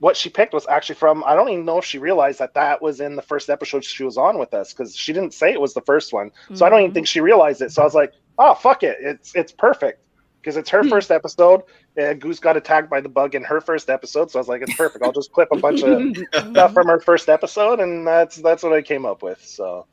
what she picked was actually from, I don't even know if she realized that was in the first episode she was on with us, because she didn't say it was the first one. So I don't even think she realized it. So I was like, oh, fuck it. It's perfect. Because it's her first episode, and Goose got attacked by the bug in her first episode. So I was like, it's perfect. I'll just clip a bunch of stuff from her first episode, and that's what I came up with. So,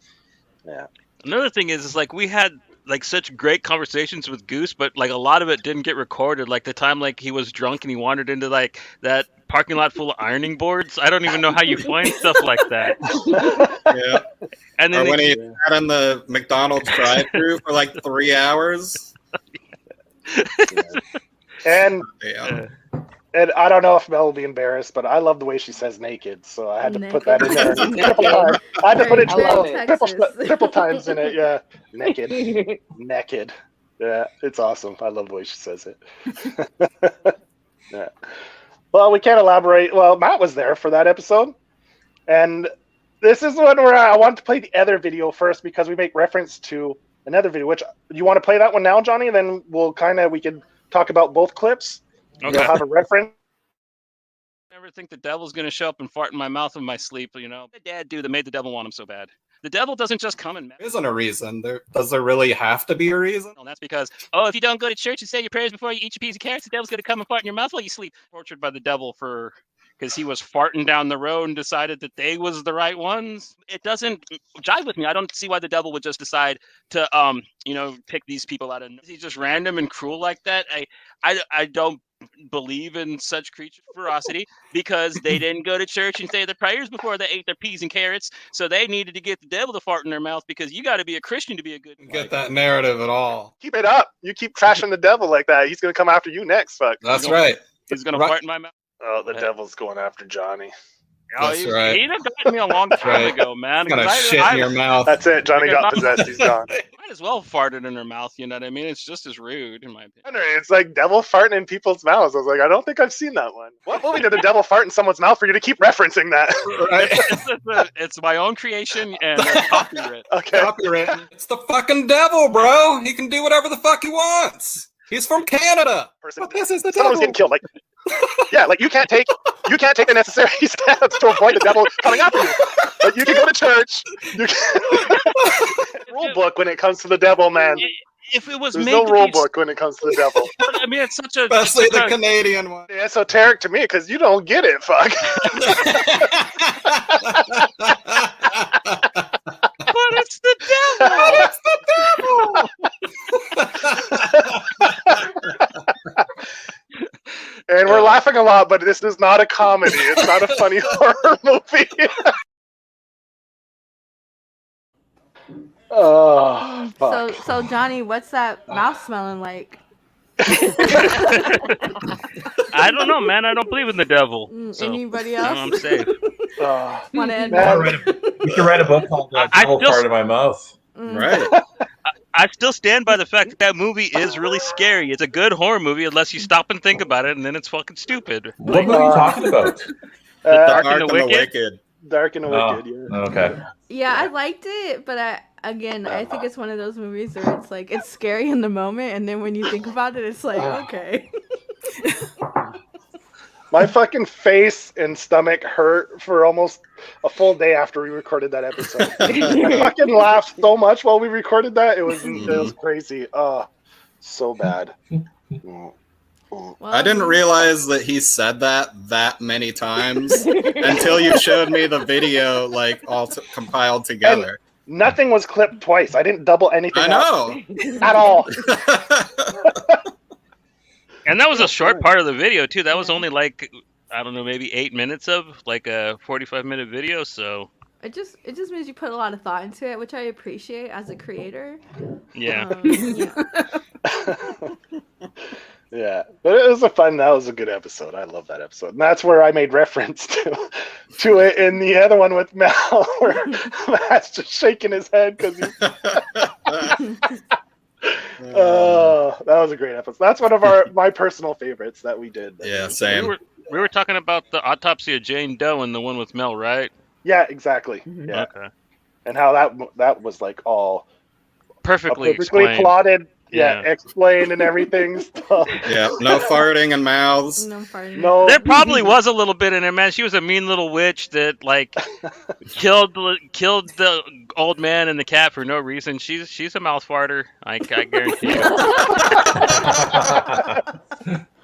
yeah. Another thing is like we had like such great conversations with Goose, but like a lot of it didn't get recorded. Like the time like he was drunk and he wandered into like that parking lot full of ironing boards. I don't even know how you find stuff like that. Yeah. And then or when he sat in the McDonald's drive-thru for like 3 hours. And and I don't know if Mel will be embarrassed, but I love the way she says naked, so I had to put that in there. I had to put it triple times in it. Yeah, naked, naked. Yeah, it's awesome. I love the way she says it. Yeah. Well, we can't elaborate. Well, Matt was there for that episode, and this is one where I want to play the other video first because we make reference to another video. Which you want to play that one now, Johnny? And then we can talk about both clips. Okay. You'll have a reference. I never think the devil's gonna show up and fart in my mouth in my sleep. You know, what did Dad do that made the devil want him so bad? The devil doesn't just come and. There isn't a reason. Does there really have to be a reason? And that's because, if you don't go to church and say your prayers before you eat your piece of carrots, the devil's going to come and fart in your mouth while you sleep. Tortured by the devil because he was farting down the road and decided that they was the right ones. It doesn't jive with me. I don't see why the devil would just decide to, pick these people out. He's just random and cruel like that. I don't believe in such creature ferocity because they didn't go to church and say their prayers before they ate their peas and carrots, so they needed to get the devil to fart in their mouth because you got to be a Christian to be a good get that narrative at all. Keep it up. You keep trashing the devil like that, he's gonna come after you next. Fuck. That's right. He's gonna fart in my mouth. Oh, the devil's going after Johnny. That's right. He'd have gotten me a long time ago, man. He's gonna shit in your mouth. That's it. Johnny got possessed. He's gone. Might as well farted in her mouth. You know what I mean? It's just as rude, in my opinion. It's like devil farting in people's mouths. I was like, I don't think I've seen that one. What movie did the devil fart in someone's mouth for you to keep referencing that? Right. It's my own creation and it's copyright. Okay. Copyright. It's the fucking devil, bro. He can do whatever the fuck he wants. He's from Canada. But this is the devil. Someone's getting killed. Like, yeah, like you can't take the necessary steps to avoid the devil coming after you. Like you can go to church. You can rule book when it comes to the devil, man. If it was There's made no to rule be... book when it comes to the devil. I mean, it's such a especially the Canadian one. Yeah, esoteric to me because you don't get it. Fuck. But it's the devil. It's the devil. And we're laughing a lot, but this is not a comedy. It's not a funny horror movie. Oh, fuck. So Johnny, what's that mouth smelling like? I don't know, man. I don't believe in the devil. So, anybody else? I'm safe. Want to end? We can write a book called "The Devil Part of My Mouth." Right. I still stand by the fact that movie is really scary. It's a good horror movie unless you stop and think about it, and then it's fucking stupid. What movie are you talking about? Dark and the Wicked. Dark and the Wicked, yeah. Okay. Yeah, I liked it, but I think it's one of those movies where it's like it's scary in the moment, and then when you think about it, it's like okay. My fucking face and stomach hurt for almost a full day after we recorded that episode. I fucking laughed so much while we recorded that. It was crazy. So bad. Well, I didn't realize that he said that many times until you showed me the video, like all compiled together. And nothing was clipped twice. I didn't double anything. I know. At all. And that was a short part of the video too. That was only like, I don't know, maybe 8 minutes of like a 45-minute video. So it just means you put a lot of thought into it, which I appreciate as a creator. Yeah. Yeah, but that was a good episode. I love that episode. And that's where I made reference to it in the other one with Mel, where Matt's just shaking his head because he's... that was a great episode. That's one of my personal favorites that we did. Yeah, same. We were talking about the autopsy of Jane Doe and the one with Mel, right? Yeah, exactly. Yeah. Okay. And how that was like all perfectly plotted. Yeah, explained and everything. Stuff. Yeah, no farting in mouths. No farting. No. There probably was a little bit in it, man. She was a mean little witch that like killed the old man and the cat for no reason. She's a mouth farter. I guarantee you.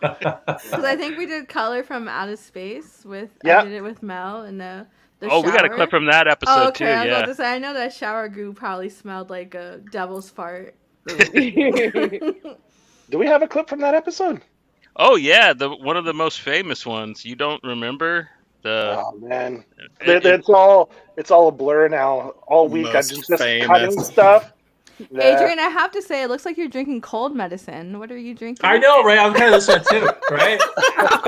Because I think we did Color from Outer Space with I did it with Mel and the shower. We got a clip from that episode too. I was Yeah. about to say, I know that shower goo probably smelled like a devil's fart. Do we have a clip from that episode? Oh yeah, one of the most famous ones. You don't remember the? Oh man, it's all a blur now. All week I've just cutting stuff. Yeah. Adrian, I have to say, it looks like you're drinking cold medicine. What are you drinking? I know, right? I'm kind of listening too, right?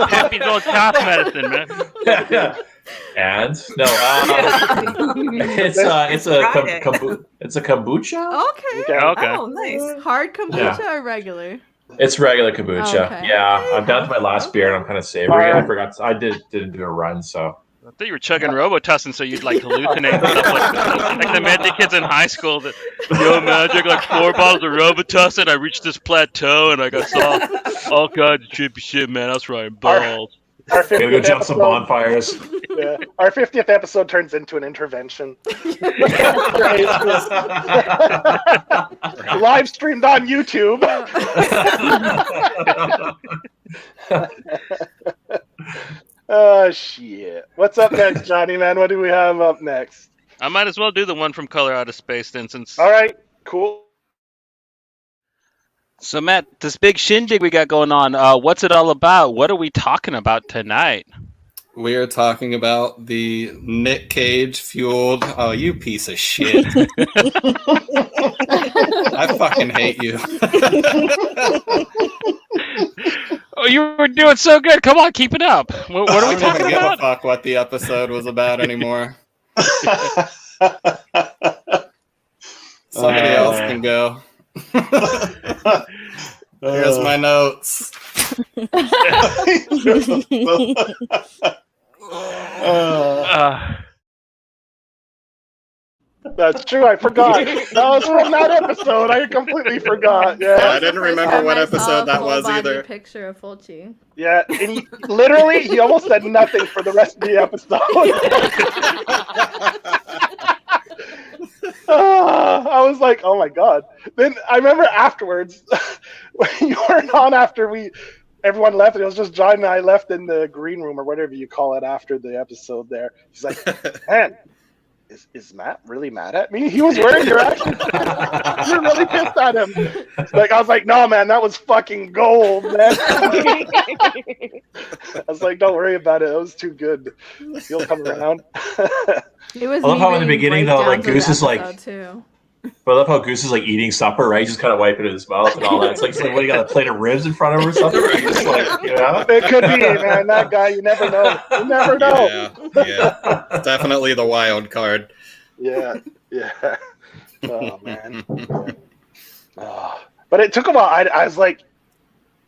Happy's old cough medicine, man. And no, it's a kombucha. Okay. Oh, nice. Hard kombucha or regular? It's regular kombucha. Okay. Yeah, I'm down to my last beer and I'm kind of savory. I forgot. I didn't do a run, so. I thought you were chugging Robitussin so you'd like hallucinate and stuff like the Magic kids in high school. That, yo, man, I drank like 4 bottles of Robitussin. I reached this plateau and I saw all kinds of trippy shit, man. I was riding balls. Our Gonna go jump some bonfires. Yeah. Our 50th episode turns into an intervention. Live streamed on YouTube. Oh shit! What's up next, Johnny? Man, what do we have up next? I might as well do the one from Color Out of Space then, since. All right, cool. So Matt, this big shindig we got going on, what's it all about? What are we talking about tonight? We are talking about the Nick Cage fueled. Oh, you piece of shit! I fucking hate you. Oh, you were doing so good. Come on, keep it up. What are we talking I don't about? give a fuck what the episode was about anymore. Somebody else can go. Here's my notes. That's true. I forgot. That was from that episode. I completely forgot. Yeah, I didn't remember what episode that was either. Picture of Fulci. Yeah, and literally, he almost said nothing for the rest of the episode. I was like, oh my god. Then I remember afterwards, when you weren't on after everyone left, and it was just John and I left in the green room or whatever you call it after the episode there. He's like, man, is Matt really mad at me? He was wearing your action. You're really pissed at him. Like, I was like, no, man, that was fucking gold, man. I was like, don't worry about it. It was too good. He'll come around. It was. I love how in the beginning though, like Goose is like. Too. But I love how Goose is like eating supper, right? He's just kind of wiping his mouth and all that. It's like what, do you got a plate of ribs in front of him or something? Just like, you know? It could be, man. That guy, you never know. You never know. Yeah. Definitely the wild card. Yeah. Oh man. But it took a while. I was like,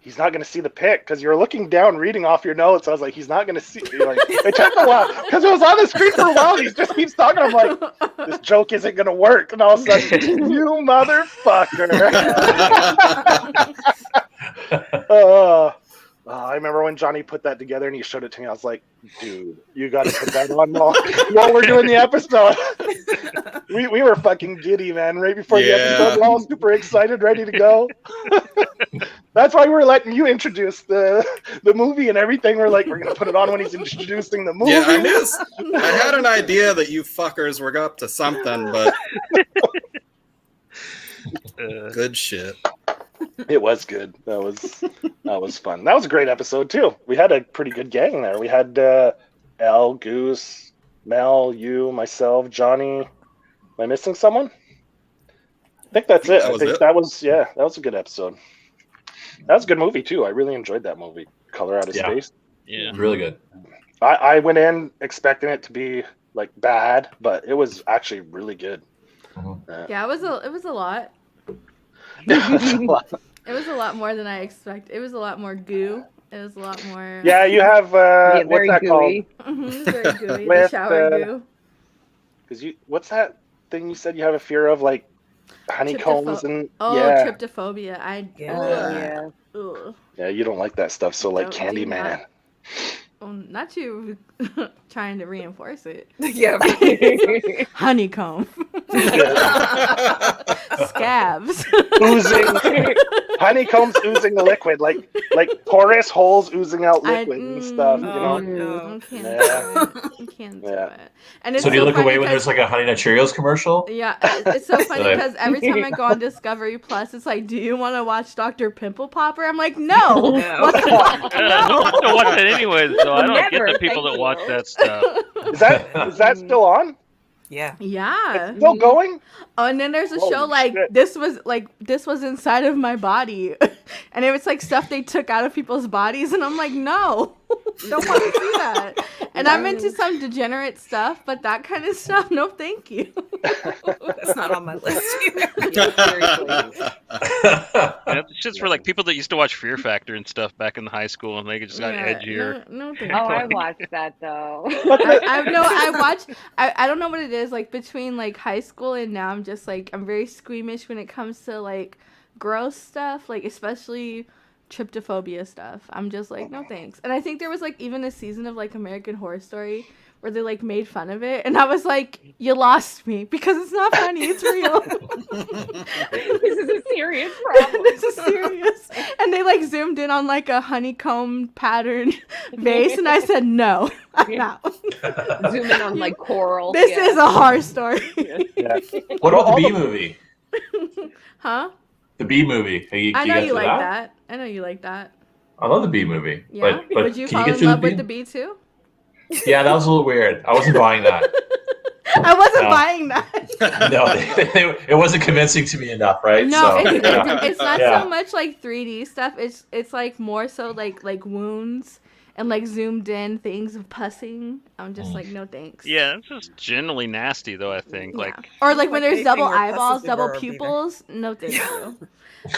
he's not going to see the pic because you're looking down, reading off your notes. I was like, he's not going to see. Like, it took a while because it was on the screen for a while. He just keeps talking. I'm like, this joke isn't going to work. And all of a sudden, you motherfucker. I remember when Johnny put that together and he showed it to me. I was like, dude, you got to put that on while we're doing the episode. We were fucking giddy, man. Right before the episode, we're all super excited, ready to go. That's why we're letting you introduce the movie and everything. We're like, we're going to put it on when he's introducing the movie. Yeah, I had an idea that you fuckers were up to something, but good shit. It was good. That was fun. That was a great episode too. We had a pretty good gang there. We had Al, Goose, Mel, you, myself, Johnny. Am I missing someone? I think that's it. That was a good episode. That was a good movie too. I really enjoyed that movie, Color Out of Space. Yeah, really good. I went in expecting it to be like bad, but it was actually really good. Yeah, it was a lot. It was a lot more than I expected. It was a lot more goo. It was a lot more. Yeah, you have what's that gooey. called? Very gooey. The shower goo. Because what's that thing you said you have a fear of, like honeycombs and tryptophobia. Yeah, you don't like that stuff. So like Candyman. Not you trying to reinforce it. Yeah. Honeycomb. Scabs. Oozing honeycombs oozing the liquid, like porous holes oozing out liquid and stuff. You know. No, can't do it. Can't do it. And it's So do you look funny away when there's like a Honey Nut Cheerios commercial? Yeah, it's so funny Like- because every time I go on Discovery Plus, it's like, do you want to watch Dr. Pimple Popper? I'm like, no. What the fuck? I don't watch that anyways, so I don't Never, get the people thank that watch you. that stuff. Is that still on? Yeah. Yeah. Still going? Oh, and then there's a show Holy like shit. this was inside of my body, and it was like stuff they took out of people's bodies, and I'm like, no, don't want to see that. And I'm into some degenerate stuff, but that kind of stuff, no, thank you. That's not on my list. Yeah, it's just for like people that used to watch Fear Factor and stuff back in the high school, and they just got edgier. No, thank Oh, I you. watched that though. I watch. I don't know what it is like between like high school and now. I'm just like I'm very squeamish when it comes to like gross stuff, like especially tryptophobia stuff. I'm just like no thanks. And I think there was like even a season of like American Horror Story where they like made fun of it, and I was like, you lost me because it's not funny, it's real. This is a serious problem. This is serious. And they like zoomed in on like a honeycomb pattern vase, and I said no, I'm out. Zoom in on like coral. This is a horror story. What about the Bee movie? Huh? The Bee movie. I know get you to like that. I know you like that. I love the Bee movie. Yeah. But Would you can fall get in through love Bee? with the bee too? Yeah, that was a little weird. I wasn't buying that. I wasn't No. buying that. No, it wasn't convincing to me enough, right? No, So, it's not Yeah. so much like 3D stuff. It's like more so like wounds and like zoomed in things of pussing. I'm just like no thanks. Yeah, it's just generally nasty though. I think like Or like when Like there's double anything where eyeballs, pusses double are either. pupils. No thank you.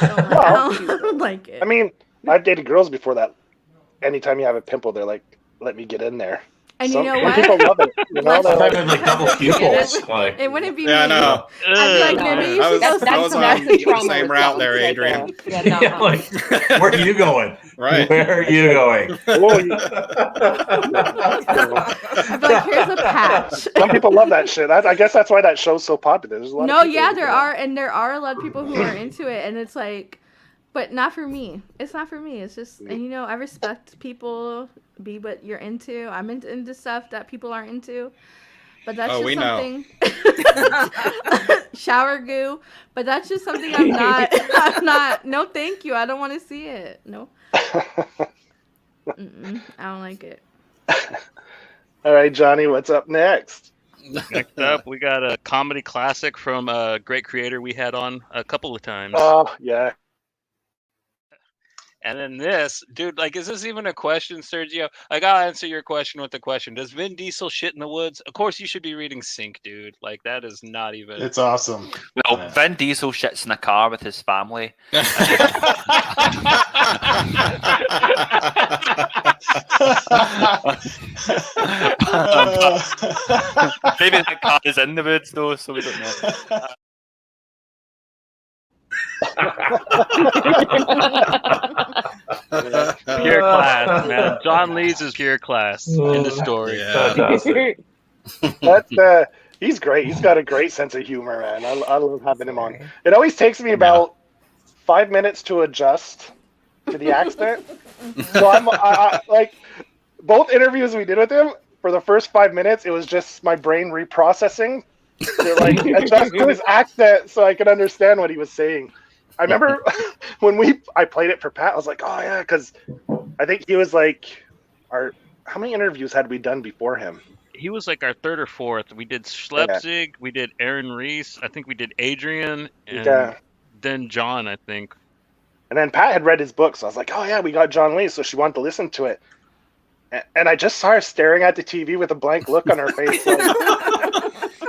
I don't like it. I mean, I've dated girls before that. Anytime you have a pimple, they're like, "Let me get in there." And Some, you know some what? people love it. You know, Let's- they're Sometimes with like double pupils. Like, It wouldn't be Yeah, I me. know. I'd be like, maybe you I should was, go I was somewhere. on the same route there, Adrian. yeah, like, where are you going? Right. Where are you going? I'd be like, here's a patch. Some people love that shit. I guess that's why that show's so popular. There's a lot No, of people yeah, into there that. are, and there are a lot of people who are into it, and it's like, but not for me. It's not for me. It's just, and you know, I respect people, be what you're into. I'm into stuff that people are into, but that's Oh, just we know. something. Shower goo, but that's just something I'm not. I'm not. No, thank you. I don't want to see it. No. I don't like it. All right, Johnny, what's up next? next up, we got a comedy classic from a great creator we had on a couple of times. Oh, yeah. And then this, dude, like, is this even a question, Sergio? I gotta answer your question with the question. Does Vin Diesel shit in the woods? Of course, you should be reading Sync, dude. Like, that is not even. It's awesome. Well, Vin Diesel shits in a car with his family. Maybe the car is in the woods, though, so we don't know. Pure class, man. John Lee's is pure class in the story. That's he's great. He's got a great sense of humor, man. I love having him on. It always takes me about 5 minutes to adjust to the accent. So I like both interviews we did with him. For the first 5 minutes, it was just my brain reprocessing to like adjust to his accent so I could understand what he was saying. I remember when I played it for Pat, I was like, oh yeah, because I think he was like how many interviews had we done before him? He was like our third or fourth. We did Schlepzig, we did Aaron Reese, I think we did Adrian, and then John, I think. And then Pat had read his book, so I was like, oh yeah, we got John Lee, so she wanted to listen to it. And I just saw her staring at the TV with a blank look on her face.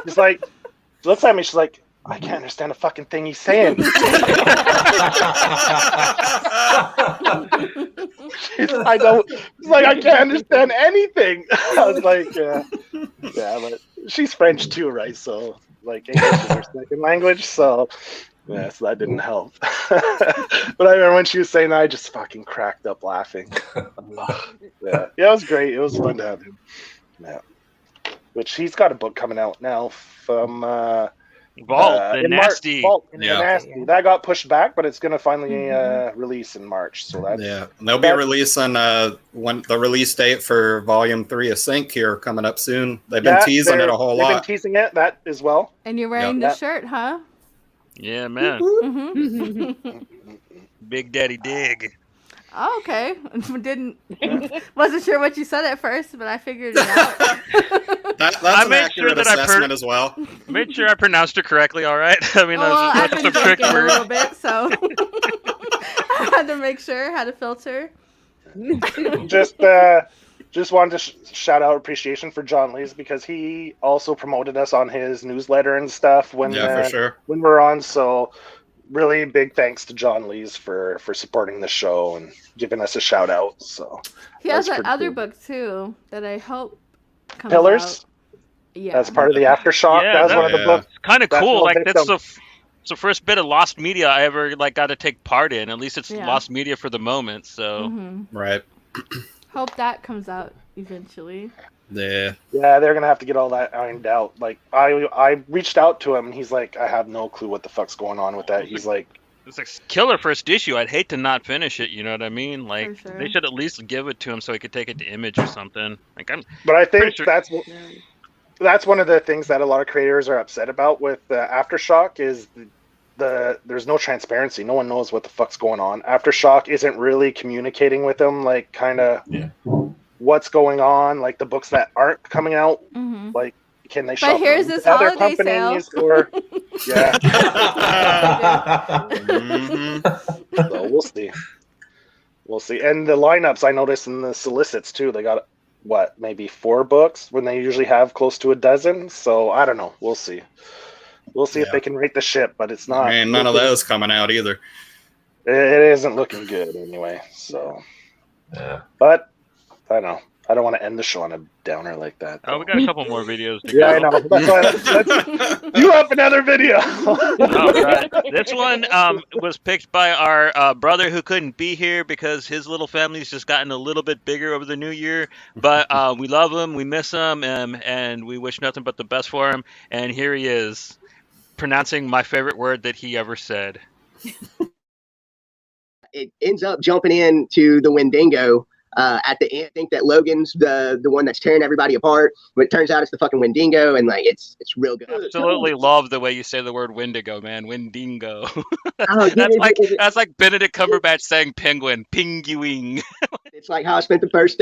She's like, she looks at me, she's like, I can't understand a fucking thing he's saying. I don't. It's like I can't understand anything. I was like, yeah, but she's French too, right? So like English is her second language, so yeah, so that didn't help. But I remember when she was saying that, I just fucking cracked up laughing. Yeah, it was great. It was fun to have him. Yeah, which he's got a book coming out now from Vault, the in March. nasty. Vault, the nasty. That got pushed back, but it's going to finally release in March. So that's and they'll be releasing when the release date for Volume 3 of Sync here coming up soon. They've been teasing it a whole lot. They've been teasing it that as well. And you're wearing the shirt, huh? Yeah, man. Big Daddy Dig. Oh, okay. Wasn't sure what you said at first, but I figured it out. That's an accurate assessment as well. Made sure I pronounced it correctly. All right. I mean, I've that's been a trick drinking a word. little bit, so I had to make sure, had to filter. Just wanted to shout out appreciation for John Lees because he also promoted us on his newsletter and stuff when for sure. when we're on. So really big thanks to John Lees for supporting the show and giving us a shout out. So he has that other book too that I hope comes Pillars. out. Yeah, that's part of the Aftershock. Yeah, that was one of the books. Kind of cool. one Like of that's the first bit of lost media I ever got to take part in. At least it's Yeah. lost media for the moment. So right. Hope that comes out eventually. Yeah, they're gonna have to get all that ironed out. Like I reached out to him and he's like, I have no clue what the fuck's going on with that. He's like, it's a killer first issue. I'd hate to not finish it. You know what I mean? Like For sure. they should at least give it to him so he could take it to Image or something. Like but I think pretty sure- that's one of the things that a lot of creators are upset about with Aftershock is there's no transparency. No one knows what the fuck's going on. Aftershock isn't really communicating with them, like kind of what's going on. Like the books that aren't coming out, like can they shop here's them this with other holiday companies sale. or So we'll see. We'll see. And the lineups I noticed in the solicits too. They got maybe 4 books when they usually have close to a dozen. So I don't know. We'll see. We'll see if they can rate the ship, but it's not. And none of those coming out either. It isn't looking good anyway. So, but I don't know. I don't want to end the show on a downer like that. Oh, we got a couple more videos to Yeah, go. I know. That's why let's you up another video. All right. This one was picked by our brother who couldn't be here because his little family's just gotten a little bit bigger over the new year. But we love him, we miss him, and we wish nothing but the best for him. And here he is, pronouncing my favorite word that he ever said. It ends up jumping into the Wendigo at the end. I think that Logan's the one that's tearing everybody apart, but it turns out it's the fucking Wendigo, and like it's real good. Absolutely love the way you say the word Wendigo, man. Wendigo. Oh, that's like Benedict Cumberbatch saying penguin. Pinguing. It's like how I spent the first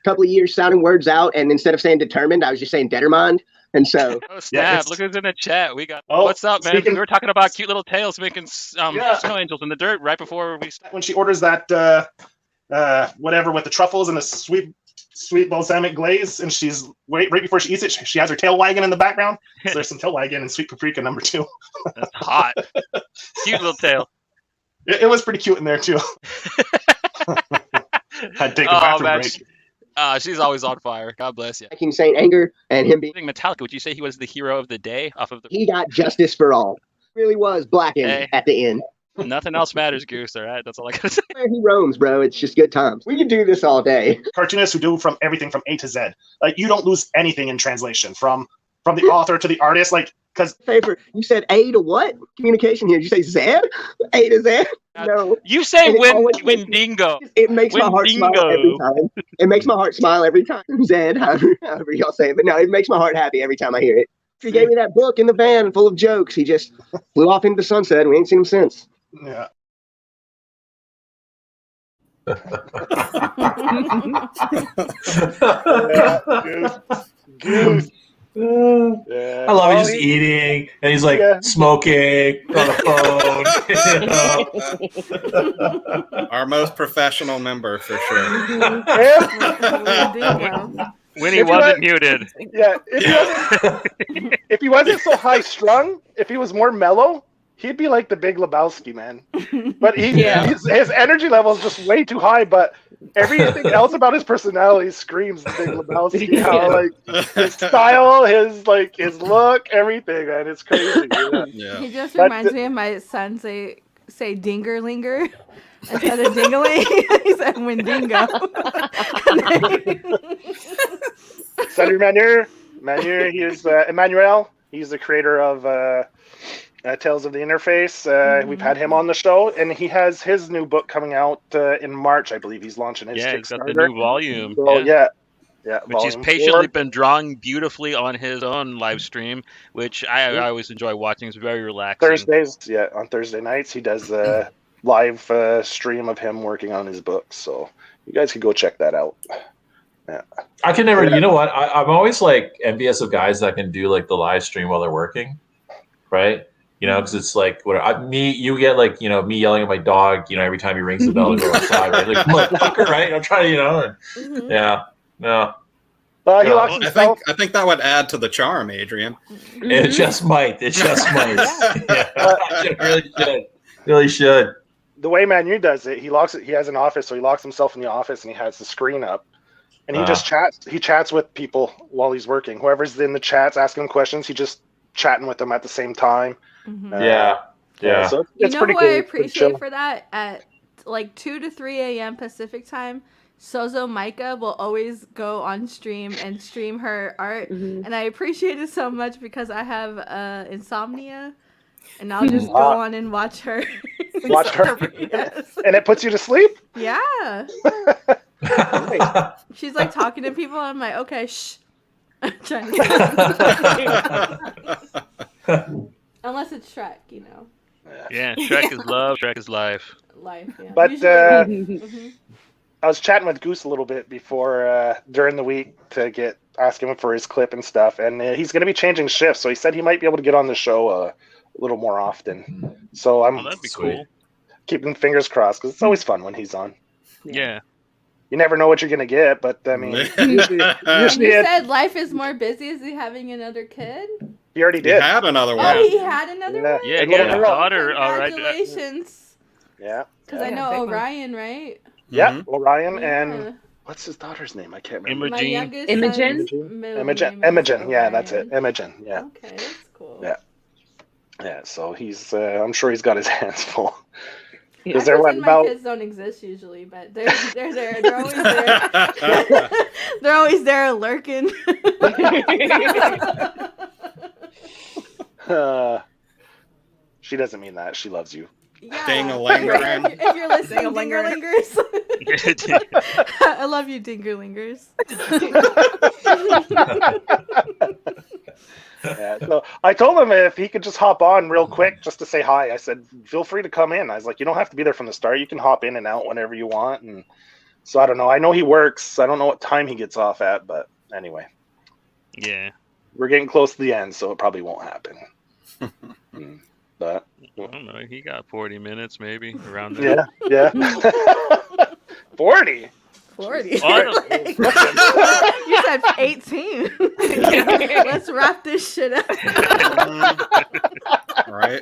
couple of years sounding words out, and instead of saying determined, I was just saying Dettermind. And so, oh snap! Look who's in the chat. We got. What's up, man? We were talking about cute little tails making snow angels in the dirt right before we. When she orders that whatever with the truffles and the sweet balsamic glaze, and she's right before she eats it, she has her tail wagging in the background. So there's some tail wagging in Sweet Paprika #2. That's hot. Cute little tail. It was pretty cute in there too. I'd take a bathroom break. She's always on fire. God bless you. King Saint Anger and him being Metallica. Would you say he was the hero of the day off of the? He got justice for all. Really was blackened at the end. Nothing else matters, Goose. All right, that's all I gotta say. Where he roams, bro. It's just good times. We could do this all day. Cartoonists who do from everything from A to Z. Like you don't lose anything in translation from the author to the artist. Like because you said A to what? Communication here. Did you say Z? A to Z? No. You say Wendigo. It makes my heart smile every time. It makes my heart smile every time. Zed, however y'all say it. But no, it makes my heart happy every time I hear it. He gave me that book in the van full of jokes. He just flew off into the sunset and we ain't seen him since. Yeah. Goose. I love it. Just eating, and he's like smoking on the phone. Our most professional member for sure. When he wasn't muted. Yeah, if he wasn't so high strung, if he was more mellow, he'd be like the Big Lebowski, man. But his energy level is just way too high. But everything else about his personality screams the Big Lebowski. How like his style, his look, everything, man. It's crazy. Yeah. He just reminds me of my son say Dingerlinger instead of Dingling. He said Wendigo. Senator Manure, here's Emmanuel. He's the creator of Tales of the Interface. We've had him on the show, and he has his new book coming out in March, I believe. He's launching his Kickstarter. He's got the new volume. So, yeah, which he's patiently been drawing beautifully on his own live stream, which I always enjoy watching. It's very relaxing. Thursdays, on Thursday nights, he does a live stream of him working on his book. So you guys could go check that out. Yeah. I can never. You know what? I'm always like envious of guys that can do like the live stream while they're working, right? You know, because it's like you get like me yelling at my dog, every time he rings the bell to go outside, right? Like motherfucker, right? I'm trying to, yeah, no. I think that would add to the charm, Adrian. It just might. It just might. It really should. The way Manu does it, he has an office, so he locks himself in the office and he has the screen up. And he just chats. He chats with people while he's working. Whoever's in the chats asking him questions, he just chatting with them at the same time. Yeah. So it's pretty what cool. I appreciate for that? At like 2 to 3 a.m. Pacific time, Sozo Micah will always go on stream and stream her art, and I appreciate it so much because I have insomnia, and I'll just go on and watch her. Watch her, and it puts you to sleep. Yeah. She's like talking to people. I'm like, okay, shh. I'm trying to unless it's Shrek, Yeah, Shrek is love, Shrek is life. Life, yeah. But I was chatting with Goose a little bit before during the week to ask him for his clip and stuff, and he's going to be changing shifts, so he said he might be able to get on the show a little more often. So that'd be cool. Keeping fingers crossed because it's always fun when he's on. Yeah. You never know what you're going to get, but I mean, usually you said life is more busy. Is he having another kid? He already did. He had another one. Oh, he had another one? Yeah, he had a daughter. Congratulations. Yeah. Because I know Orion, right? Yeah, Orion and what's his daughter's name? I can't remember. Imogen. Imogen. Yeah, that's it. Imogen. Yeah. Okay, that's cool. Yeah. Yeah. So he's. I'm sure he's got his hands full. Yeah. Is there what my about? Kids don't exist usually, but they're there. They're always there. They're always there lurking. She doesn't mean that. She loves you. Yeah. Ding-a-lingering. If you're listening, Dingerlingers. I love you, Dingerlingers. Yeah, so I told him if he could just hop on real quick just to say hi. I said, feel free to come in. I was like, you don't have to be there from the start. You can hop in and out whenever you want. And so I don't know. I know he works. I don't know what time he gets off at, but anyway. Yeah. We're getting close to the end, so it probably won't happen. But I don't know. He got 40 minutes maybe around there. Yeah. 40. 40. You said 18. Let's wrap this shit up. Right.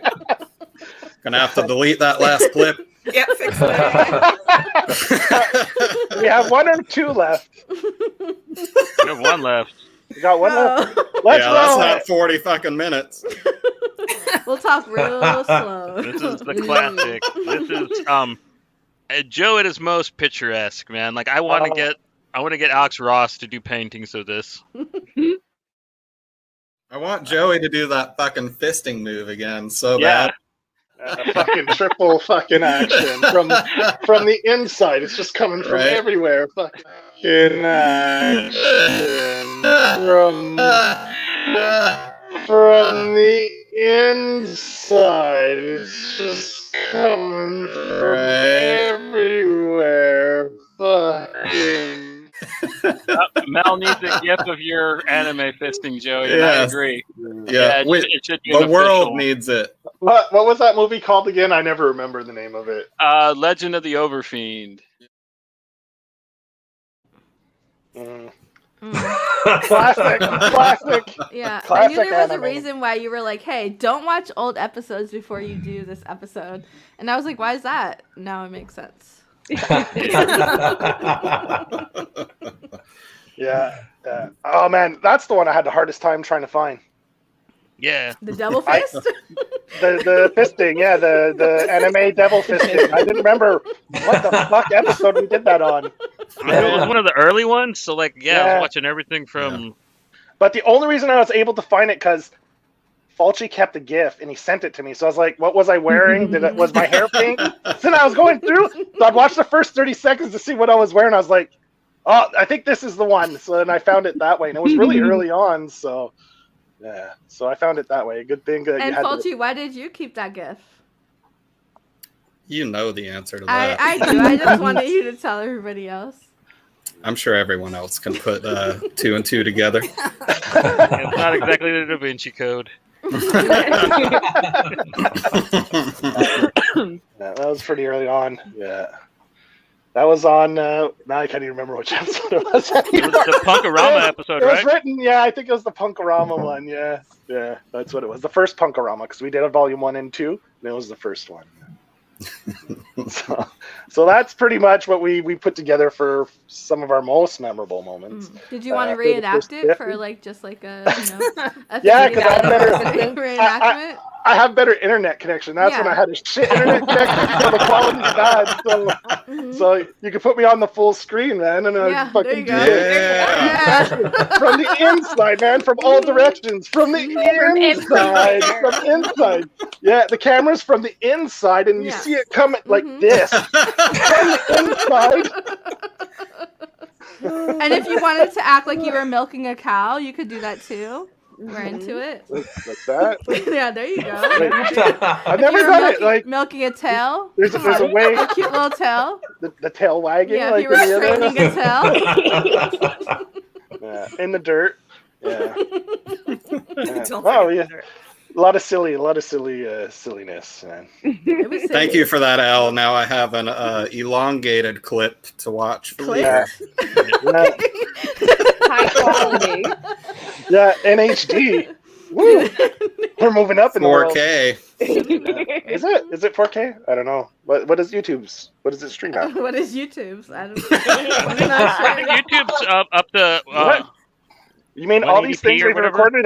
Gonna have to delete that last clip. Yeah, fix it. We have one or two left. We have one left. We got one left. Let's roll. That's not 40 fucking minutes. We'll talk real slow. This is the classic. This is Joe at his most picturesque, man. Like I want to get Alex Ross to do paintings of this. I want Joey to do that fucking fisting move again so bad. Fucking triple fucking action from the inside. It's just coming from everywhere. Fucking action from the inside. It's just coming from everywhere. Fucking. Mel needs a gif of your anime fisting, Joey. And I agree. Yeah, it should be the world official. needs it. What was that movie called again? I never remember the name of it. Legend of the Overfiend. Classic. Yeah, Classic I knew there was anime. a reason why you were like, "Hey, don't watch old episodes before you do this episode," and I was like, "Why is that?" Now it makes sense. Yeah. Oh man, that's the one I had the hardest time trying to find. Yeah. The devil fist? The fisting, yeah, the anime devil fisting. I didn't remember what the fuck episode we did that on. It was one of the early ones, so like I was watching everything from. But the only reason I was able to find it because Fulci kept a GIF and he sent it to me. So I was like, what was I wearing? Was my hair pink? So then I was going through. So I'd watch the first 30 seconds to see what I was wearing. I was like, oh, I think this is the one. So then I found it that way. And it was really early on. So yeah. So I found it that way. Good thing that And you had Fulci, why did you keep that GIF? You know the answer to that. I do. I just wanted you to tell everybody else. I'm sure everyone else can put 2 and 2 together. It's not exactly the Da Vinci Code. That was pretty early on. Yeah. That was on, now I can't even remember which episode it was. It was the Punkorama episode, It was right? written, yeah, I think it was the Punkorama one, yeah. Yeah, that's what it was. The first Punkorama, because we did a volume 1 and 2, and it was the first one. So that's pretty much what we put together for some of our most memorable moments. Did you want to for the reenact first it 50. for like just like a Yeah, because I have better reenactment? I have better internet connection. That's when I had a shit internet connection, so the quality's bad. So you could put me on the full screen, man, and I'd fucking do it. From the inside, man, from all directions, from the inside, from inside. Yeah, the camera's from the inside, and you see it coming like this from the inside. And if you wanted to act like you were milking a cow, you could do that too. We're into it. Like that. Yeah, there you go. I've never done it. Like milking a tail. There's a way. A cute little tail. The tail wagging. Yeah, like if you were straightening a tail. Yeah, in the dirt. Yeah. Don't Oh forget yeah. A lot of silliness, man. Thank you for that, Al. Now I have an elongated clip to watch. Yeah. High quality. Yeah, NHD. Woo. We're moving up in the world. 4K. Is it? Is it 4K? I don't know. What is YouTube's? What does it stream at? What is YouTube's? I don't know. I think YouTube's up to. What? You mean all these 180p things or we've whatever? recorded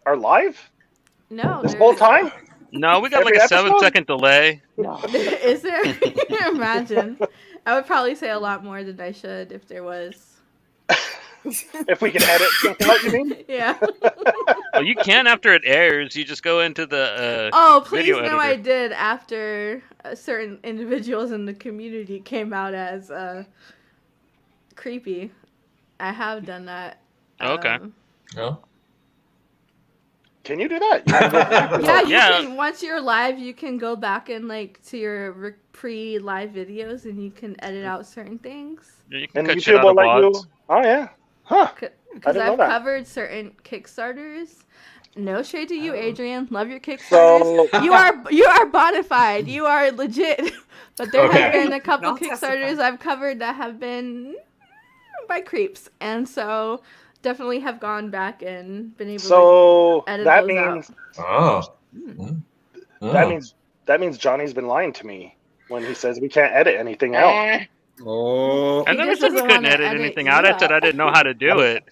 are live? No. This whole time? No, we got Every like a episode? 7-second delay. Is there? Imagine. I would probably say a lot more than I should if there was. If we can edit something out, you mean? Yeah. Well, you can after it airs. You just go into the Oh, please video know editor. I did after certain individuals in the community came out as creepy. I have done that. Okay. No. Can you do that? Yeah, you can. Once you're live, you can go back and like to your pre-live videos, and you can edit out certain things. Yeah, you And cut shit YouTube out will of let you. VODs. Oh yeah. Huh. Because I didn't know I've that. covered certain Kickstarters. No shade to you, Adrian. Love your Kickstarters. So- you are bonafide. You are legit. But there have been a couple I'll Kickstarters testify. I've covered that have been by creeps, and so definitely have gone back and been able So to edit that those means out. that means Johnny's been lying to me when he says we can't edit anything out. Oh. I He never just said we doesn't couldn't wanna edit edit anything you out. I said out. I didn't know how to do it.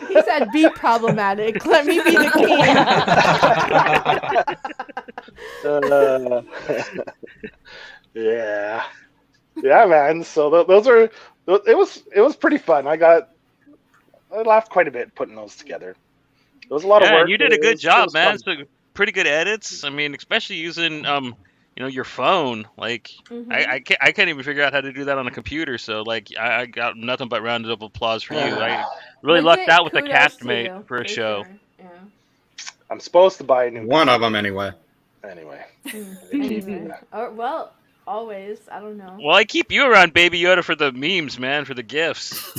He said, "Be problematic. Let me be the Yeah, yeah, man. So those are. It was pretty fun. I laughed quite a bit putting those together. It was a lot of Yeah, work. and you did a but it good was job, man. fun. So pretty good edits. I mean, especially using your phone. Like Mhm. I can't even figure out how to do that on a computer. So like I got nothing but rounded up applause for you. I really Legit lucked out with the kudos castmate to you, for a show. sure. Yeah. I'm supposed to buy a new One of them, anyway. anyway. Anyway. Or, well, always. I don't know. Well, I keep you around, Baby Yoda, for the memes, man, for the gifts.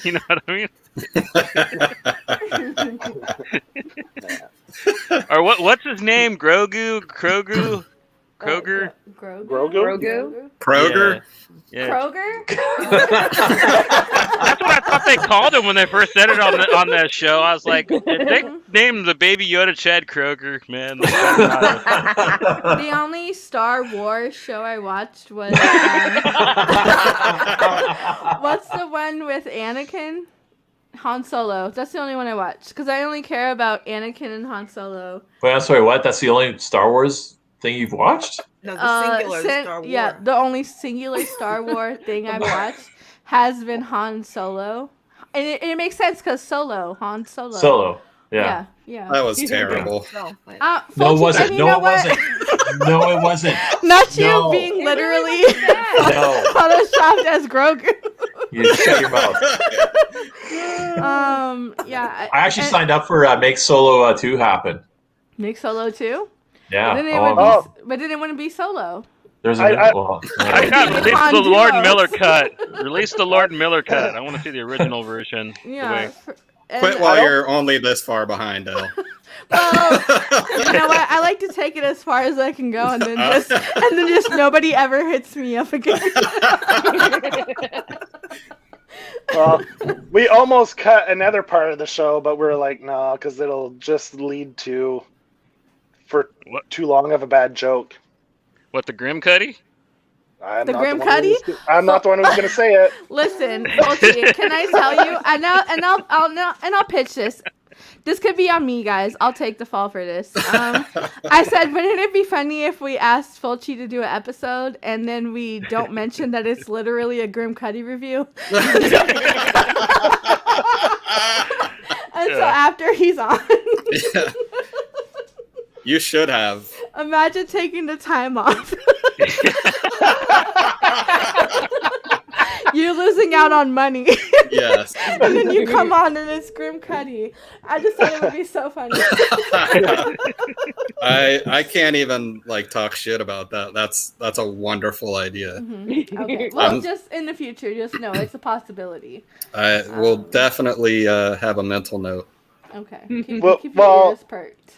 You know what I mean? Or what's his name? Kroger? Grogu? Grogu? Kroger? Yeah. Kroger? That's what I thought they called him when they first said it on that show. I was like, if they named the Baby Yoda Chad Kroger, man. The only Star Wars show I watched was what's the one with Anakin? Han Solo. That's the only one I watched because I only care about Anakin and Han Solo. Wait, I'm sorry. What? That's the only Star Wars thing you've watched? No, the singular Star Wars. Yeah, the only singular Star Wars thing I've watched has been Han Solo. and it makes sense because Han Solo. Solo. Yeah. Yeah. That was terrible. No, it wasn't. No, it wasn't. No, it wasn't. Not you No. being literally No. photoshopped as Grogu. You shut your mouth. Yeah. I actually signed up for Make Solo 2 happen. Make Solo too. Yeah. But then it wouldn't be Solo. There's a Release the Lord Miller cut. Release the Lord Miller cut. I want to see the original version. Yeah. Quit while you're only this far behind, Elle. Well, you know what? I like to take it as far as I can go, and then just nobody ever hits me up again. Well, we almost cut another part of the show, but we're like, no, because it'll just lead to too long of a bad joke. What, the Grim Cuddy? I'm The not Grim one who's- Cuddy? I'm not the one who's going to say it. Listen, Fulci, can I tell you? I'll pitch this. This could be on me, guys. I'll take the fall for this. I said, wouldn't it be funny if we asked Fulci to do an episode and then we don't mention that it's literally a Grim Cuddy review? Until after he's on. Yeah. You should have. Imagine taking the time off. You're losing out on money. Yes. And then you come on and it's Grim Cuddy. I just thought it would be so funny. I can't even talk shit about that. That's a wonderful idea. Mm-hmm. Okay. Well, just in the future, just know it's a possibility. I will definitely have a mental note. Okay. Keep your ears perked.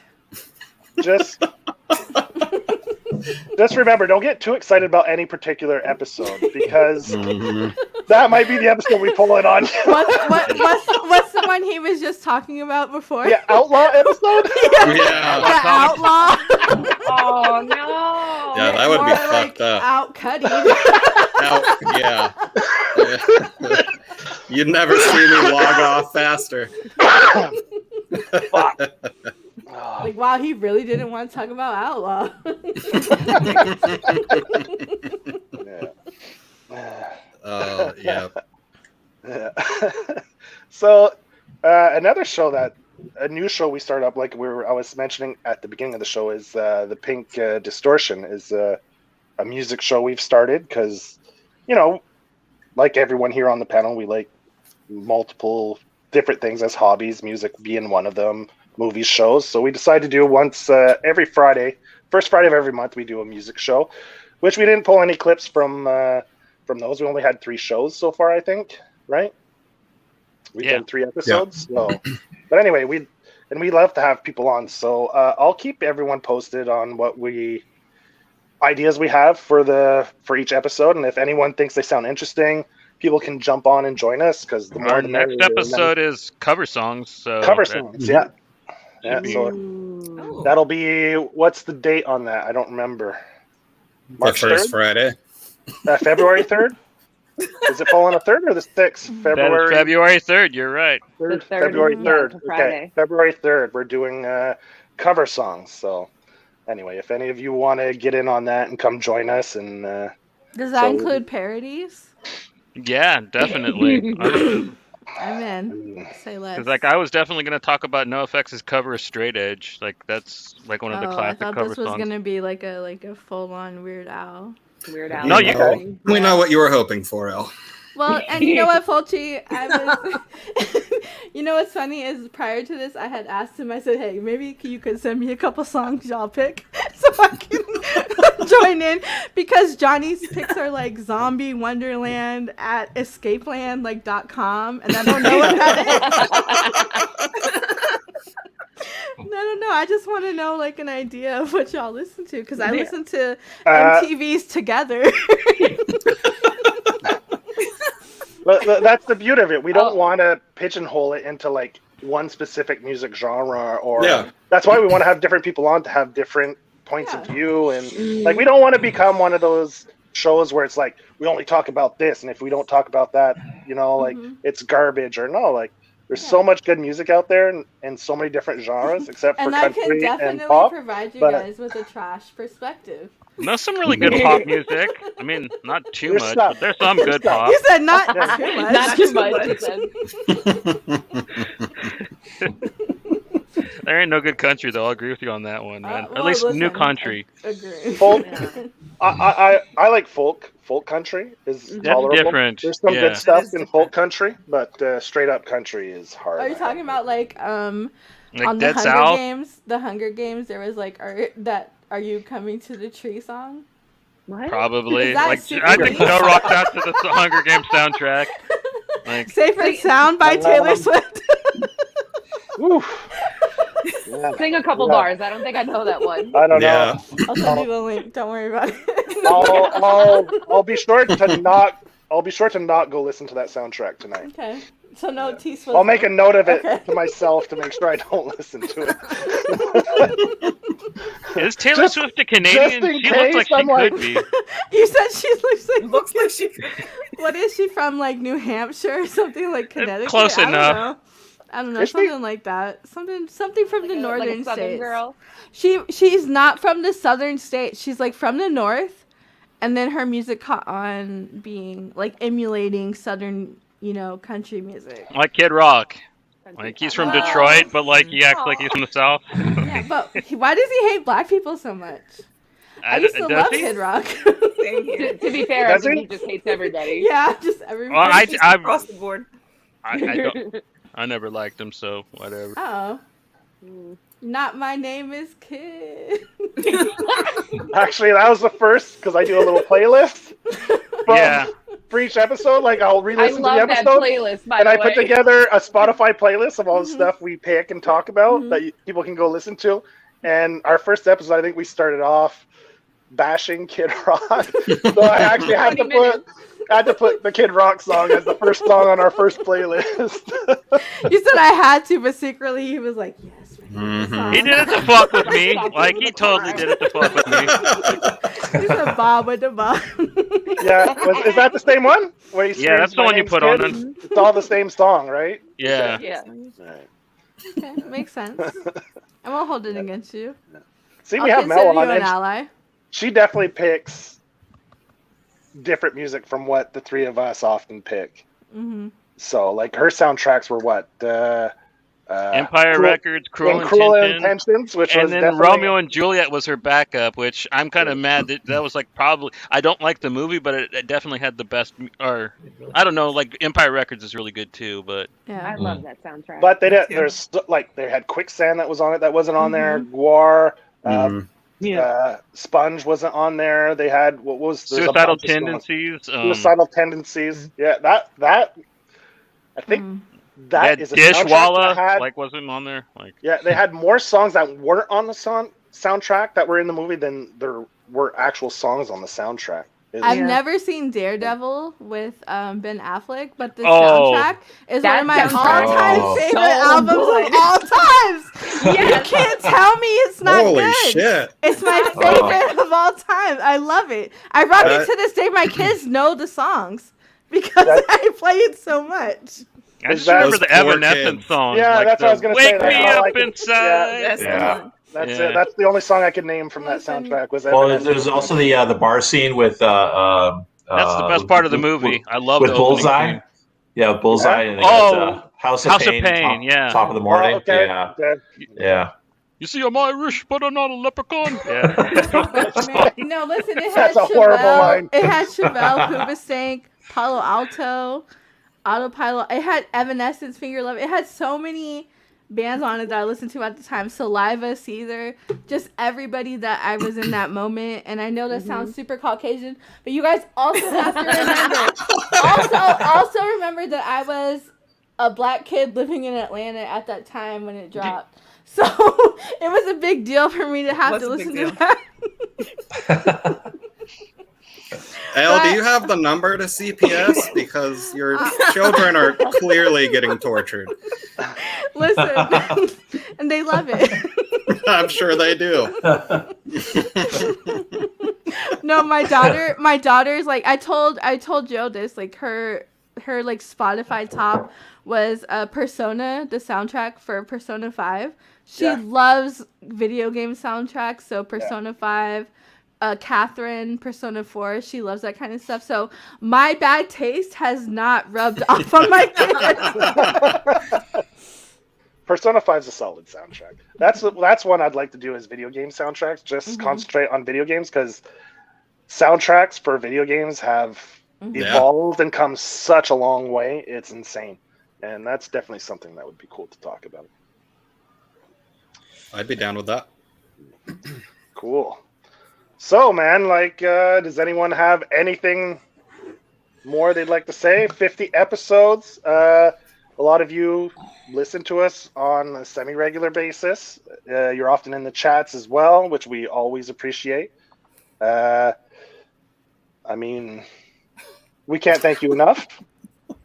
Just remember, don't get too excited about any particular episode because that might be the episode we pull it on. What's the one he was just talking about before? The Outlaw episode? Yeah. The Outlaw. Oh no. Yeah, that would be More fucked up. Out Cuddy. Yeah. You'd never see me log off faster. Like, wow, he really didn't want to talk about Outlaw. Yeah. So, another show a new show we started up, I was mentioning at the beginning of the show, is the Pink Distortion is a music show we've started because, like everyone here on the panel, we like multiple different things as hobbies, music being one of them, movies, shows. So we decided to do once every Friday, first Friday of every month, we do a music show, which we didn't pull any clips from those. We only had 3 shows so far, I think, right? We've done 3 episodes. Yeah. So, but anyway, we love to have people on. So I'll keep everyone posted on what ideas we have for each episode, and if anyone thinks they sound interesting, people can jump on and join us because the more Our the next merrier. episode is cover songs. So Cover songs, yeah. Yeah, be- so that'll be, what's the date on that? I don't remember. March The first 3rd? Friday. February 3rd? Does it fall on a 3rd or the 6th? That is February 3rd. You're right. February yeah, 3rd. it's a Okay, Friday. February 3rd. We're doing cover songs. So anyway, if any of you want to get in on that and come join us, and Does that include parodies? Yeah, definitely. I'm in. Say less. Because I was definitely going to talk about NoFX's cover of Straight Edge. That's one of the I classic thought cover this was songs. gonna be like a full-on Weird Al. Weird Al. No, we know what you were hoping for, Elle. Well, and you know what, Fulci? You know what's funny is prior to this, I had asked him. I said, "Hey, maybe you could send me a couple songs y'all pick, so I can join in." Because Johnny's picks are like Zombie Wonderland at escapeland.com, and I don't know what that is. I don't know. I just want to know an idea of what y'all listen to because I listen to MTV's Together. But that's the beauty of it. We don't want to pigeonhole it into one specific music genre, or that's why we want to have different people on to have different points of view, and we don't want to become one of those shows where it's we only talk about this, and if we don't talk about that, it's garbage, or no, There's so much good music out there and so many different genres, except for And I can country and definitely pop. provide you but- guys with a trash perspective. There's some really good pop music. I mean, not too There's much, some. but there's some There's good some. pop. You said not Yeah. too much. Not too much. He said. There ain't no good country though. I'll agree with you on that one, man. Well, At least new listen, country. Agree. Folk. I like folk. Folk country is That's tolerable. different. There's some Yeah. good stuff That is in folk country, but straight up country is hard. Are you talking about like Like on Dead the South? Games? The Hunger Games, there was like are you coming to the tree song? What? Probably. Is that Like super I think deep? Joe rocked out to the Hunger Games soundtrack. Like Safe and Sound by Taylor Swift. Sing a couple bars. I don't think I know that one. I don't Yeah. know. I'll send you the link. Don't worry about it. I'll be sure to not. I'll be sure to not go listen to that soundtrack tonight. Okay. So no T Swift. I'll make a note of it Okay. to myself to make sure I don't listen to it. is Taylor Swift a Canadian? just in She looks like case, she I'm like- could be. You said she looks like she. What is she from? Like New Hampshire or something like Connecticut? Close I don't enough. know. I don't know, Is she? something like that. Something from the Like northern a southern states. girl. She's not from the southern states. She's like from the north, and then her music caught on being like emulating southern, country music. Like Kid Rock. Like he's from Well- Detroit, but like he acts like he's from the South. Yeah, but why does he hate black people so much? I used to does love he? Kid Rock. Same here. To be fair, I Does think he? he just hates everybody. Yeah, just everybody. Well, Just I across the board. I never liked him, so whatever. Oh. Not my name is Kid. Actually, that was the first because I do a little playlist Yeah. for each episode. Like I'll I re-listen to the love that episode, playlist, by and the I way. put together a Spotify playlist of all the stuff we pick and talk about that people can go listen to. And our first episode, I think we started off bashing Kid Rock, so I actually had to 20 minutes. put the Kid Rock song as the first song on our first playlist. You said I had to, but secretly he was like, yes. He did it to fuck with me. Like he totally did it to fuck with me. He's a Bob with the Bob. Yeah, is that the same one? Where he Yeah, that's screams, the "My one you name's put Kid"? on then. It's all the same song, right? Yeah. Yeah. Okay, makes sense. I won't hold it against you. See, I'll we have consider Mel you on, an and ally. she definitely picks different music from what the three of us often pick. Mm-hmm. So, like, her soundtracks were what? Empire Records, Cruel Intentions, which and was then definitely... Romeo and Juliet was her backup, which I'm kind of mad that was like probably I don't like the movie, but it definitely had the best. Or I don't know, like Empire Records is really good too, but I love that soundtrack. But they did. There's like they had Quicksand that was on it that wasn't on there. Guar, Sponge wasn't on there. They had what was there's a Suicidal bunch of songs. Tendencies. Suicidal Tendencies. Yeah, that I think that is a soundtrack Dishwalla that had, like wasn't on there. Like yeah, they had more songs that weren't on the soundtrack that were in the movie than there were actual songs on the soundtrack. I've never seen Daredevil with Ben Affleck, but the Oh. soundtrack is one of my That all-time soundtrack is favorite so albums good. of all times. You can't tell me it's not Holy good. shit. It's my favorite of all time. I love it. I rock it to this day. My kids know the songs because I play it so much. I just remember the Evanescence song. Yeah, like that's what I was gonna say. Wake That's me all I up could- inside. That's Yeah. That's Yeah. it. That's the only song I could name from that soundtrack. Was Well, Evanescence. there's also the bar scene with That's the best part of the movie. I love with the opening Bullseye. scene. Yeah, with Bullseye. Yeah. And they got, Oh, House of House of Pain. Pain, yeah. Top of the morning. Oh, okay. Yeah. Okay. Yeah. You see, I'm Irish, but I'm not a leprechaun. Yeah. No, listen, it had That's a horrible line. It had Chevelle, Hoobastank, Palo Alto, Autopilot. It had Evanescence, Finger Love. It had so many bands on it that I listened to at the time. Saliva, Caesar, just everybody that I was in that moment. And I know that sounds super Caucasian, but you guys also have to remember. also remember that I was a black kid living in Atlanta at that time when it dropped. So it was a big deal for me to have to listen to that. Elle, do you have the number to CPS? Because your children are clearly getting tortured. Listen, and they love it. I'm sure they do. No, my daughter's like I told Joe this, like her her like Spotify top was Persona, the soundtrack for Persona 5. She loves video game soundtracks, so Persona 5, Catherine, Persona 4, she loves that kind of stuff. So my bad taste has not rubbed off on my kids. Persona 5 is a solid soundtrack. That's one I'd like to do as video game soundtracks. Just concentrate on video games, because soundtracks for video games have evolved and come such a long way. It's insane, and that's definitely something that would be cool to talk about. I'd be down with that. Cool. So, man, like, does anyone have anything more they'd like to say? 50 episodes. A lot of you listen to us on a semi-regular basis. You're often in the chats as well, which we always appreciate. I mean, we can't thank you enough.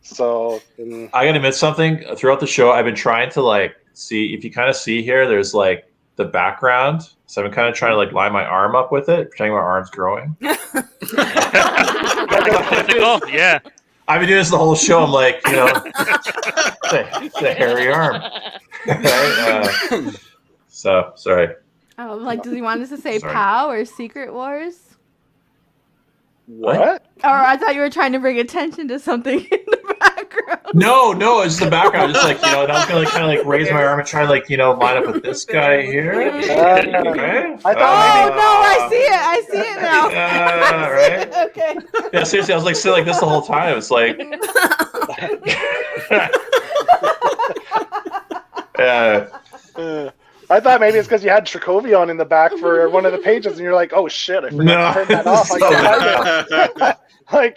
So, I gotta admit something. Throughout the show, I've been trying to like see if you kind of see here. There's like the background, so I've been kind of trying to like line my arm up with it, pretending my arm's growing. Yeah. I've been doing this the whole show. I'm like, you know, it's a hairy arm. Right? So sorry. Oh, like, does he want us to say Sorry. POW or Secret Wars? What? Or I thought you were trying to bring attention to something in the background. No, it's the background. Just like, you know, and I was gonna kind of like raise my arm and try to like, you know, line up with this guy here. Right? I see it now. Right? Okay. Yeah, seriously, I was like sitting like this the whole time. It's like, I thought maybe it's because you had Trakovia on in the back for one of the pages, and you're like, "Oh shit, I forgot to turn that off."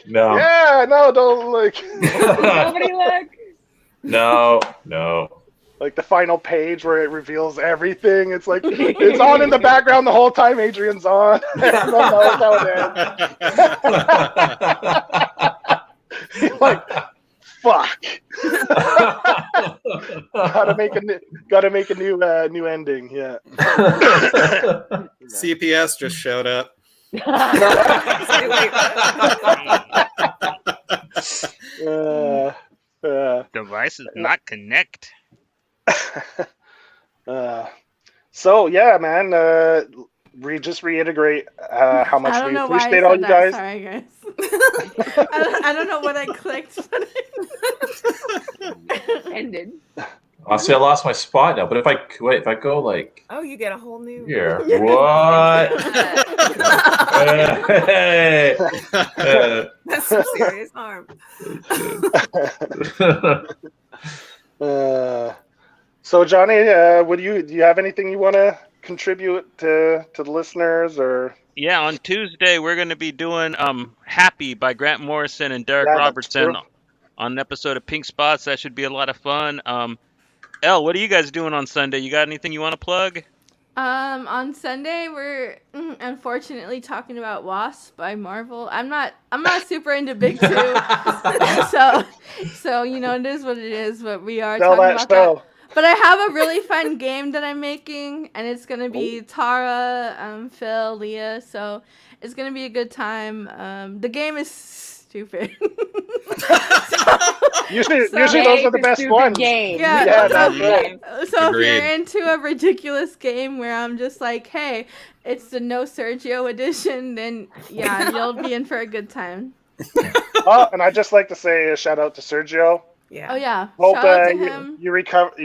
No. Yeah, no, don't like. Nobody look. No. Like the final page where it reveals everything. It's like it's on in the background the whole time. Adrian's on. Everyone knows how it ends. Like, fuck. gotta make a new ending. Yeah. CPS just showed up. Device is not connect. So yeah, man. Just reiterate how much we appreciate all you guys. Sorry, guys. I don't know what I clicked. Ended. I see. I lost my spot now. But if I go like Oh, you get a whole new. here, what? Hey. That's some serious harm. So Johnny, do you have anything you want to contribute to the listeners, or? Yeah, on Tuesday we're going to be doing Happy by Grant Morrison and Derek Robertson on an episode of Pink Spots. That should be a lot of fun. Elle, what are you guys doing on Sunday? You got anything you want to plug? On Sunday we're unfortunately talking about Wasp by Marvel. I'm not super into Big Two, so you know it is what it is. But we are talking about that. But I have a really fun game that I'm making, and it's gonna be Tara, Phil, Leah. So it's gonna be a good time. The game is stupid. Usually those are the best ones. Yeah, that's right. So if you're into a ridiculous game where I'm just like, hey, it's the No Sergio edition, then yeah, you'll be in for a good time. Oh, and I'd just like to say a shout out to Sergio. Yeah. Oh yeah. Hope Shout out to him. you recover.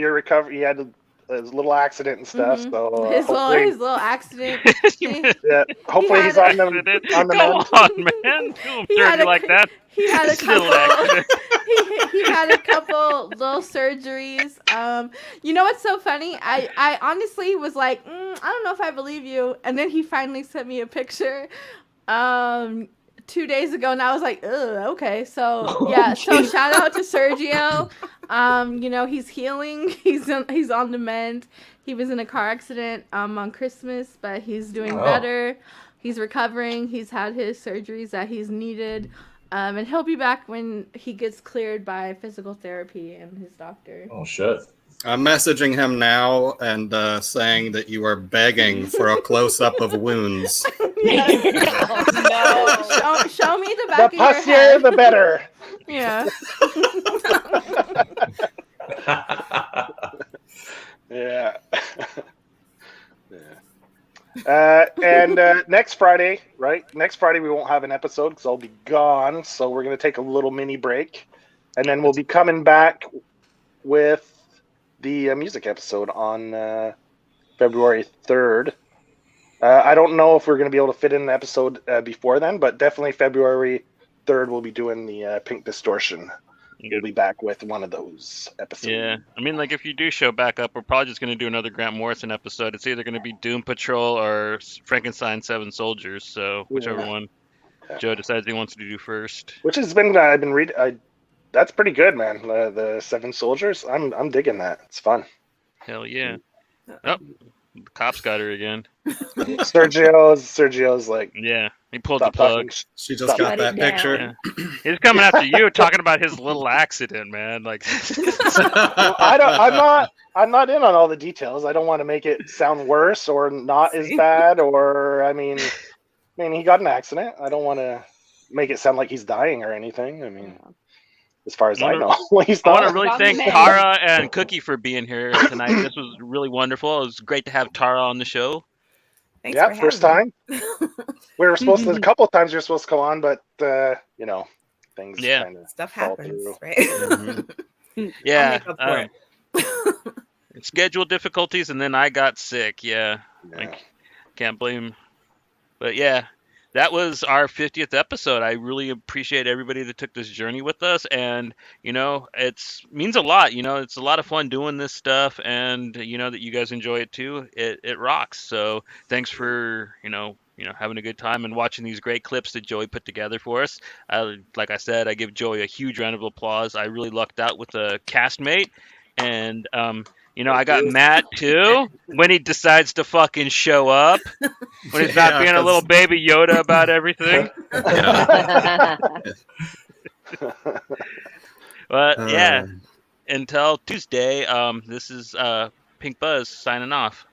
He had a little accident and stuff. So his little accident. Yeah. Hopefully he's on the Go on, man. He had like that. He had a couple. he had a couple little surgeries. You know what's so funny? I honestly was like, I don't know if I believe you. And then he finally sent me a picture. 2 days ago, and I was like, ugh, okay. So yeah, so shout out to Sergio. You know, he's healing. He's on the mend. He was in a car accident on Christmas, but he's doing better. He's recovering. He's had his surgeries that he's needed. And he'll be back when he gets cleared by physical therapy and his doctor. Oh shit. I'm messaging him now and saying that you are begging for a close-up of wounds. Show me the back The of your pussier, head. the better. Yeah. Yeah. And next Friday, right? Next Friday we won't have an episode because I'll be gone. So we're gonna take a little mini break, and then we'll be coming back with the music episode on February 3rd. I don't know if we're gonna be able to fit in an episode before then, but definitely February 3rd we'll be doing the Pink Distortion. We'll be back with one of those episodes. Yeah, I mean, like if you do show back up, we're probably just going to do another Grant Morrison episode. It's either going to be Doom Patrol or Frankenstein 7 Soldiers. So whichever one Joe decides he wants to do first. Which has been I've been reading. That's pretty good, man. The 7 Soldiers. I'm digging that. It's fun. Hell yeah! Oh, the cops got her again. Sergio's like, yeah, he pulled the plug. She just got that picture. Yeah. He's coming after you, talking about his little accident, man. Like, I'm not in on all the details. I don't want to make it sound worse or not as bad. Or I mean, he got an accident. I don't want to make it sound like he's dying or anything. I mean, as far as I know, he's I not. want to really thank Tara and Cookie for being here tonight. This was really wonderful. It was great to have Tara on the show. Thanks Yeah, for first having time. We were supposed to, a couple of times you're supposed to come on, but things kind of Stuff fall happens, through. right? Yeah. I'll make up for it. Schedule difficulties, and then I got sick. Yeah. Like, can't blame. But yeah, that was our 50th episode. I really appreciate everybody that took this journey with us, and it means a lot. It's a lot of fun doing this stuff, and that you guys enjoy it too. It rocks. So thanks for having a good time and watching these great clips that Joey put together for us. Like I said, I give Joey a huge round of applause. I really lucked out with a castmate, and I got Matt too when he decides to fucking show up, when he's not being a little baby Yoda about everything. But yeah, until Tuesday, this is Pink Buzz signing off.